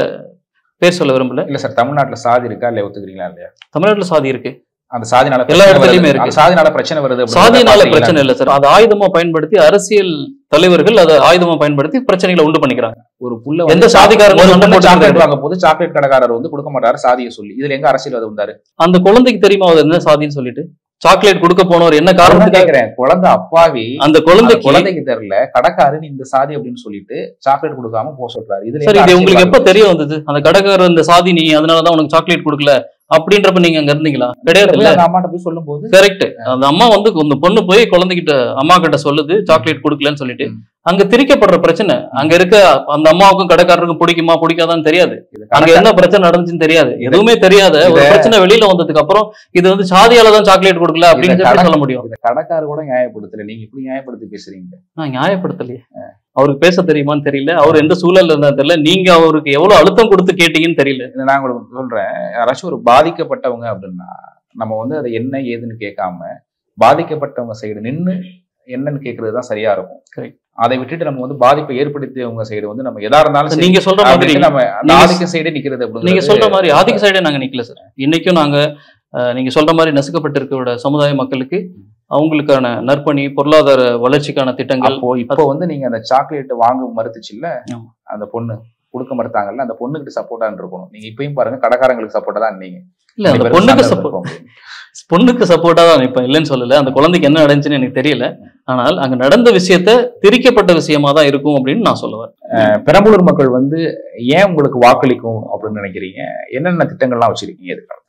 பேர் சொல்ல விரும்பல. இல்ல சார், தமிழ்நாட்டுல சாதி இருக்கா இல்லையா, ஒத்துக்கிறீங்களா இல்லையா? தமிழ்நாட்டுல சாதி இருக்கு. அந்த சாதினால எல்லா இடத்துலயுமே இருக்கு. சாதினால பிரச்சனை வருது. சாதினால பிரச்சனை இல்லை சார், அதை ஆயுதமா பயன்படுத்தி அரசியல் தலைவர்கள் அதை ஆயுதமா பயன்படுத்தி பிரச்சனைகளை உண்டு பண்ணிக்கிறாங்க. ஒரு புள்ள எந்த சாதிக்காரங்க சாக்லேட் வாங்க போது சாக்லேட் கடைக்காரர் வந்து கொடுக்க மாட்டாரு சாதியை சொல்லி, இதுல எங்க அரசியல் வந்தாரு? அந்த குழந்தைக்கு தெரியுமா அது என்ன சாதின்னு சொல்லிட்டு? சாக்லேட் கொடுக்க போனவர் என்ன காரணம் கேக்குறேன். குழந்தை அப்பாவி, அந்த குழந்தைக்கு தெரியல, கடைக்காரன் இந்த சாதி அப்படின்னு சொல்லிட்டு சாக்லேட் கொடுக்காம போக சொல்றாரு. இது உங்களுக்கு எப்ப தெரிய வந்தது? அந்த கடைக்காரர் இந்த சாதி நீ அதனாலதான் உனக்கு சாக்லேட் கொடுக்கல அப்படின்றப்ப நீங்க அங்க இருந்தீங்களா? கிடையாது. அம்மாட்ட போய் சொல்லும் போது கரெக்ட், அந்த அம்மா வந்து இந்த பொண்ணு போய் குழந்தைகிட்ட அம்மா கிட்ட சொல்லுது சாக்லேட் கொடுக்கலன்னு சொல்லிட்டு. அங்க திரிக்கப்படுற பிரச்சனை அங்க இருக்க அந்த அம்மாவுக்கும் கடைக்காரருக்கும் பிடிக்குமா பிடிக்காதான்னு தெரியாது, அங்க என்ன பிரச்சனை நடந்துச்சுன்னு தெரியாது, எதுவுமே தெரியாத ஒரு பிரச்சனை வெளியில வந்ததுக்கு அப்புறம் இது வந்து சாதியாலதான் சாக்லேட் கொடுக்கல அப்படின்னு சொல்ல முடியும். இந்த கடைக்காரர் கூட நியாயப்படுத்தல, நீங்க இப்படி நியாயப்படுத்தி பேசுறீங்க. நான் நியாயப்படுத்தலையே, அவருக்கு பேச தெரியுமான்னு தெரியல, அவர் எந்த சூழல்ல இருந்தா தெரியல, நீங்க அவருக்கு எவ்வளவு அழுத்தம் கொடுத்து கேட்டீங்கன்னு தெரியல. நான் உங்களுக்கு சொல்றேன், யாராச்சும் ஒரு பாதிக்கப்பட்டவங்க அப்படின்னா நம்ம வந்து அதை என்ன ஏதுன்னு கேட்காம பாதிக்கப்பட்டவங்க சைடு நின்று என்னன்னு கேட்கறதுதான் சரியா இருக்கும். அதை விட்டுட்டு நம்ம வந்து பாதிப்பை ஏற்படுத்தியவங்க சைடு வந்து நம்ம எதா இருந்தாலும் நீங்க சொல்ற மாதிரி நம்ம ஆதிக்க சைடே நிக்கிறது. நீங்க சொல்ற மாதிரி ஆதிக்க சைடே நாங்க நிக்கல சார். இன்னைக்கும் நாங்க நீங்க சொல்ற மாதிரி நசுக்கப்பட்டிருக்க சமுதாய மக்களுக்கு அவங்களுக்கான நற்பணி, பொருளாதார வளர்ச்சிக்கான திட்டங்கள். இப்போ வந்து நீங்க அந்த சாக்லேட் வாங்க மறுத்துச்சு இல்ல, அந்த பொண்ணு கொடுக்க மறுத்தாங்கல்ல, அந்த பொண்ணுகிட்ட சப்போர்ட்டா இருக்கணும். நீங்க இப்பயும் பாருங்க, கடைக்காரங்களுக்கு சப்போர்ட்டா தான் நீங்க. இல்ல அந்த பொண்ணுக்கு சப்போர்ட்டா தான் இப்ப இல்லைன்னு சொல்லல. அந்த குழந்தைக்கு என்ன நடந்துச்சுன்னு எனக்கு தெரியல. ஆனால் அங்க நடந்த விஷயத்த திரிக்கப்பட்ட விஷயமா தான் இருக்கும் அப்படின்னு நான் சொல்லுவேன். பெரம்பலூர் மக்கள் வந்து ஏன் உங்களுக்கு வாக்களிக்கும் அப்படின்னு நினைக்கிறீங்க? என்னென்ன திட்டங்கள்லாம் வச்சிருக்கீங்க எதுக்காக?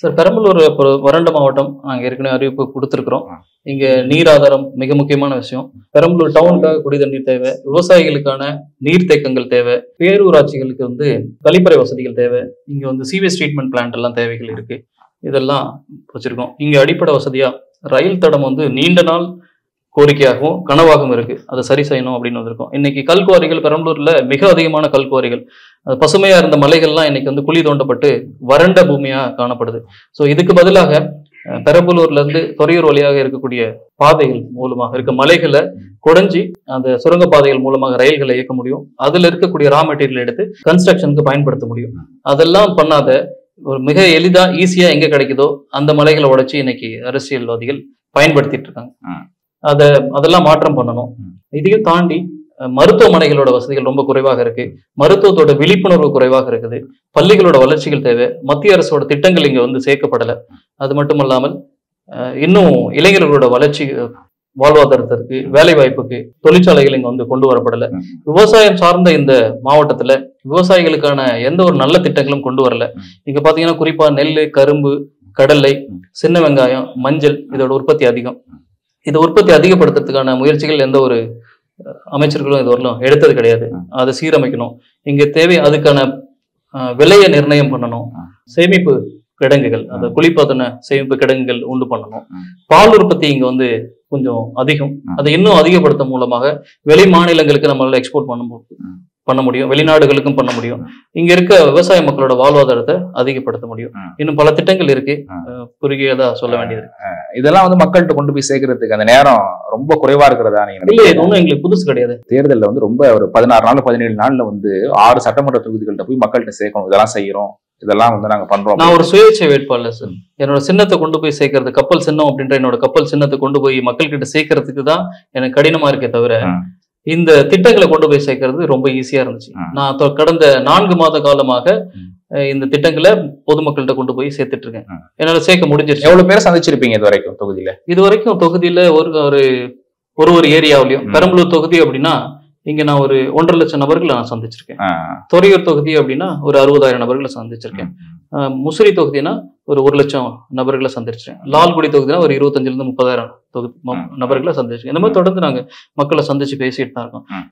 சார், பெரம்பலூர் வறண்ட மாவட்டம். நாங்கள் ஏற்கனவே அறிவிப்பு கொடுத்துருக்குறோம். இங்க நீர் ஆதாரம் மிக முக்கியமான விஷயம். பெரம்பலூர் டவுனுக்காக குடி தண்ணீர் தேவை, விவசாயிகளுக்கான நீர்த்தேக்கங்கள் தேவை, பேரூராட்சிகளுக்கு வந்து கழிப்பறை வசதிகள் தேவை, இங்க வந்து சீவேஜ் ட்ரீட்மெண்ட் பிளான்ட் எல்லாம் தேவைகள் இருக்கு. இதெல்லாம் வச்சிருக்கோம். இங்க அடிப்படை வசதியா ரயில் தடம் வந்து நீண்ட நாள் கோரிக்கையாகவும் கனவாகவும் இருக்கு. அதை சரி செய்யணும் அப்படின்னு வந்திருக்கோம். இன்னைக்கு கல்குவாரிகள் பெரம்பலூர்ல மிக அதிகமான கல்குவாரிகள், பசுமையா இருந்த மலைகள்லாம் இன்னைக்கு வந்து குழி தோண்டப்பட்டு வறண்ட பூமியா காணப்படுது. ஸோ இதுக்கு பதிலாக பெரம்பலூர்ல இருந்து துறையூர் வழியாக இருக்கக்கூடிய பாதைகள் மூலமாக இருக்க மலைகளை குடைஞ்சி அந்த சுரங்க பாதைகள் மூலமாக ரயில்களை இயக்க முடியும். அதுல இருக்கக்கூடிய ரா மெட்டீரியல் எடுத்து கன்ஸ்ட்ரக்ஷனுக்கு பயன்படுத்த முடியும். அதெல்லாம் பண்ணாத ஒரு மிக எளிதா ஈஸியா எங்க கிடைக்குதோ அந்த மலைகளை உடைச்சு இன்னைக்கு அரசியல்வாதிகள் பயன்படுத்திட்டு இருக்காங்க. அதெல்லாம் மாற்றம் பண்ணணும். இதையும் தாண்டி மருத்துவமனைகளோட வசதிகள் ரொம்ப குறைவாக இருக்கு. மருத்துவத்தோட விழிப்புணர்வு குறைவாக இருக்குது. பள்ளிகளோட வளர்ச்சிகள் தேவை. மத்திய அரசோட திட்டங்கள் இங்க வந்து சேர்க்கப்படலை. அது மட்டும் இல்லாமல் இன்னும் இளைஞர்களோட வளர்ச்சி, வாழ்வாதாரத்திற்கு, வேலை வாய்ப்புக்கு தொழிற்சாலைகள் இங்க வந்து கொண்டு வரப்படலை. விவசாயம் சார்ந்த இந்த மாவட்டத்துல விவசாயிகளுக்கான எந்த ஒரு நல்ல திட்டங்களும் கொண்டு வரல. இங்க பாத்தீங்கன்னா குறிப்பா நெல், கரும்பு, கடலை, சின்ன வெங்காயம், மஞ்சள் இதோட உற்பத்தி அதிகம். இதை உற்பத்தி அதிகப்படுத்துறதுக்கான முயற்சிகள் எந்த ஒரு அமைச்சர்களும் இது வரலும் எடுத்தது கிடையாது. அதை சீரமைக்கணும். இங்க தேவை அதுக்கான விலையை நிர்ணயம் பண்ணணும். சேமிப்பு கிடங்குகள், அந்த குளிர்பதன சேமிப்பு கிடங்குகள் உண்டு பண்ணணும். பால் உற்பத்தி இங்க வந்து கொஞ்சம் அதிகம். அதை இன்னும் அதிகப்படுத்த மூலமாக வெளி மாநிலங்களுக்கு நம்மளால எக்ஸ்போர்ட் பண்ண முடியும், வெளிநாடுகளுக்கும் பண்ண முடியும். இங்க இருக்க விவசாய மக்களோட வாழ்வாதாரத்தை அதிகப்படுத்த முடியும். இன்னும் பல திட்டங்கள் இருக்கு, குறுகியதா சொல்ல வேண்டியது. இதெல்லாம் வந்து மக்கள்கிட்ட கொண்டு போய் சேர்க்கறதுக்கு அந்த நேரம் ரொம்ப குறைவா இருக்கிறதா நீங்க? இல்ல, இது ஒன்றும் எங்களுக்கு புதுசு கிடையாது. தேர்தலில் வந்து ரொம்ப ஒரு 16 நாள் 17 நாள்ல வந்து 6 சட்டமன்ற தொகுதிகள்கிட்ட போய் மக்கள்கிட்ட சேர்க்கணும், இதெல்லாம் செய்யறோம், இதெல்லாம் வந்து நாங்க பண்றோம். நான் ஒரு சுயேட்சை வேட்பாளர் சார். என்னோட சின்னத்தை கொண்டு போய் சேர்க்கறது, கப்பல் சின்னம் அப்படின்ற என்னோட கப்பல் சின்னத்தை கொண்டு போய் மக்கள் கிட்ட சேர்க்கறதுக்கு தான் எனக்கு கடினமா இருக்கே தவிர இந்த திட்டங்களை கொண்டு போய் சேர்க்கறது ரொம்ப ஈஸியா இருந்துச்சு. நான் கடந்த 4 மாத காலமாக இந்த திட்டங்களை பொதுமக்கள்கிட்ட கொண்டு போய் சேர்த்துட்டு இருக்கேன். என்னால சேர்க்க முடிஞ்சிருச்சு. எவ்வளவு பேர் சந்திச்சிருப்பீங்க இது வரைக்கும் தொகுதியில? இது வரைக்கும் தொகுதியில ஒரு ஏரியாவிலையும், பெரம்பலூர் தொகுதி அப்படின்னா இங்க நான் ஒரு 1.5 லட்சம் நபர்களை நான் சந்திச்சிருக்கேன். துறையூர் தொகுதி அப்படின்னா ஒரு 60,000 நபர்களை சந்திச்சிருக்கேன். முசிறி தொகுதினா ஒரு 1 லட்சம் நபர்களை சந்திச்சிருக்கேன். லால்குடி தொகுதினா ஒரு 25,000 to 30,000 நபர்களை சந்திச்சிருக்கேன். இந்த மாதிரி தொடர்ந்து நாங்க மக்களை சந்திச்சு பேசிட்டு தான் இருக்கோம்.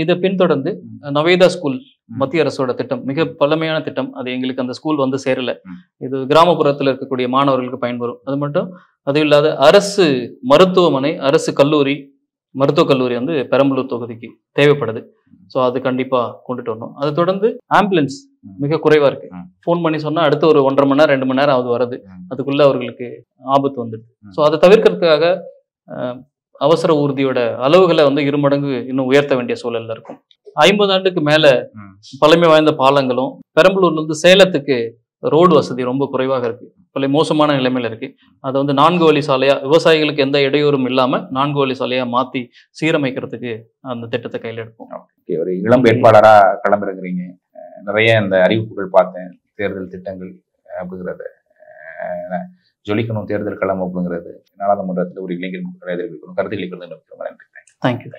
இதை பின்தொடர்ந்து நவேதா ஸ்கூல் மத்திய அரசோட திட்டம், மிக பழமையான திட்டம். அது எங்களுக்கு அந்த ஸ்கூல் வந்து சேரல. இது கிராமப்புறத்தில் இருக்கக்கூடிய மாணவர்களுக்கு பயன்பெறும். அது இல்லாத அரசு மருத்துவமனை, அரசு கல்லூரி, மருத்துவக் கல்லூரி வந்து பெரம்பலூர் தொகுதிக்கு தேவைப்படுது. ஸோ அது கண்டிப்பா கொண்டுட்டு வரணும். அதை தொடர்ந்து ஆம்புலன்ஸ் மிக குறைவா இருக்கு. ஃபோன் பண்ணி சொன்னா அடுத்த ஒரு 1.5 மணி நேரம் 2 மணி நேரம் அது வருது. அதுக்குள்ள அவர்களுக்கு ஆபத்து வந்துடுது. ஸோ அதை தவிர்க்கிறதுக்காக அவசர ஊர்தியோட அளவுகளை வந்து 2 மடங்கு இன்னும் உயர்த்த வேண்டிய சூழல்ல இருக்கும். 50 ஆண்டுக்கு மேல பழமை வாய்ந்த பாலங்களும், பெரம்பலூர்ல இருந்து சேலத்துக்கு ரோடு வசதி ரொம்ப குறைவாக இருக்கு, பல மோசமான நிலைமையில இருக்கு. அதை வந்து 4 வழி சாலையா, விவசாயிகளுக்கு எந்த இடையூறும் இல்லாம 4 வழி சாலையா மாத்தி சீரமைக்கிறதுக்கு அந்த திட்டத்தை கையில் எடுப்போம். ஒரு இளம் வேட்பாளரா களமிறங்குறீங்க. நிறைய இந்த அறிவிப்புகள் பார்த்தேன், தேர்தல் திட்டங்கள் அப்படிங்கிறத ஜொலிக்கணும், தேர்தல் களம் அப்படிங்கிறது நாடாளுமன்றத்தில் ஒரு இளைஞர் எதிர்க்கணும் கருத்துக்களை நன்றி. தேங்க்யூ.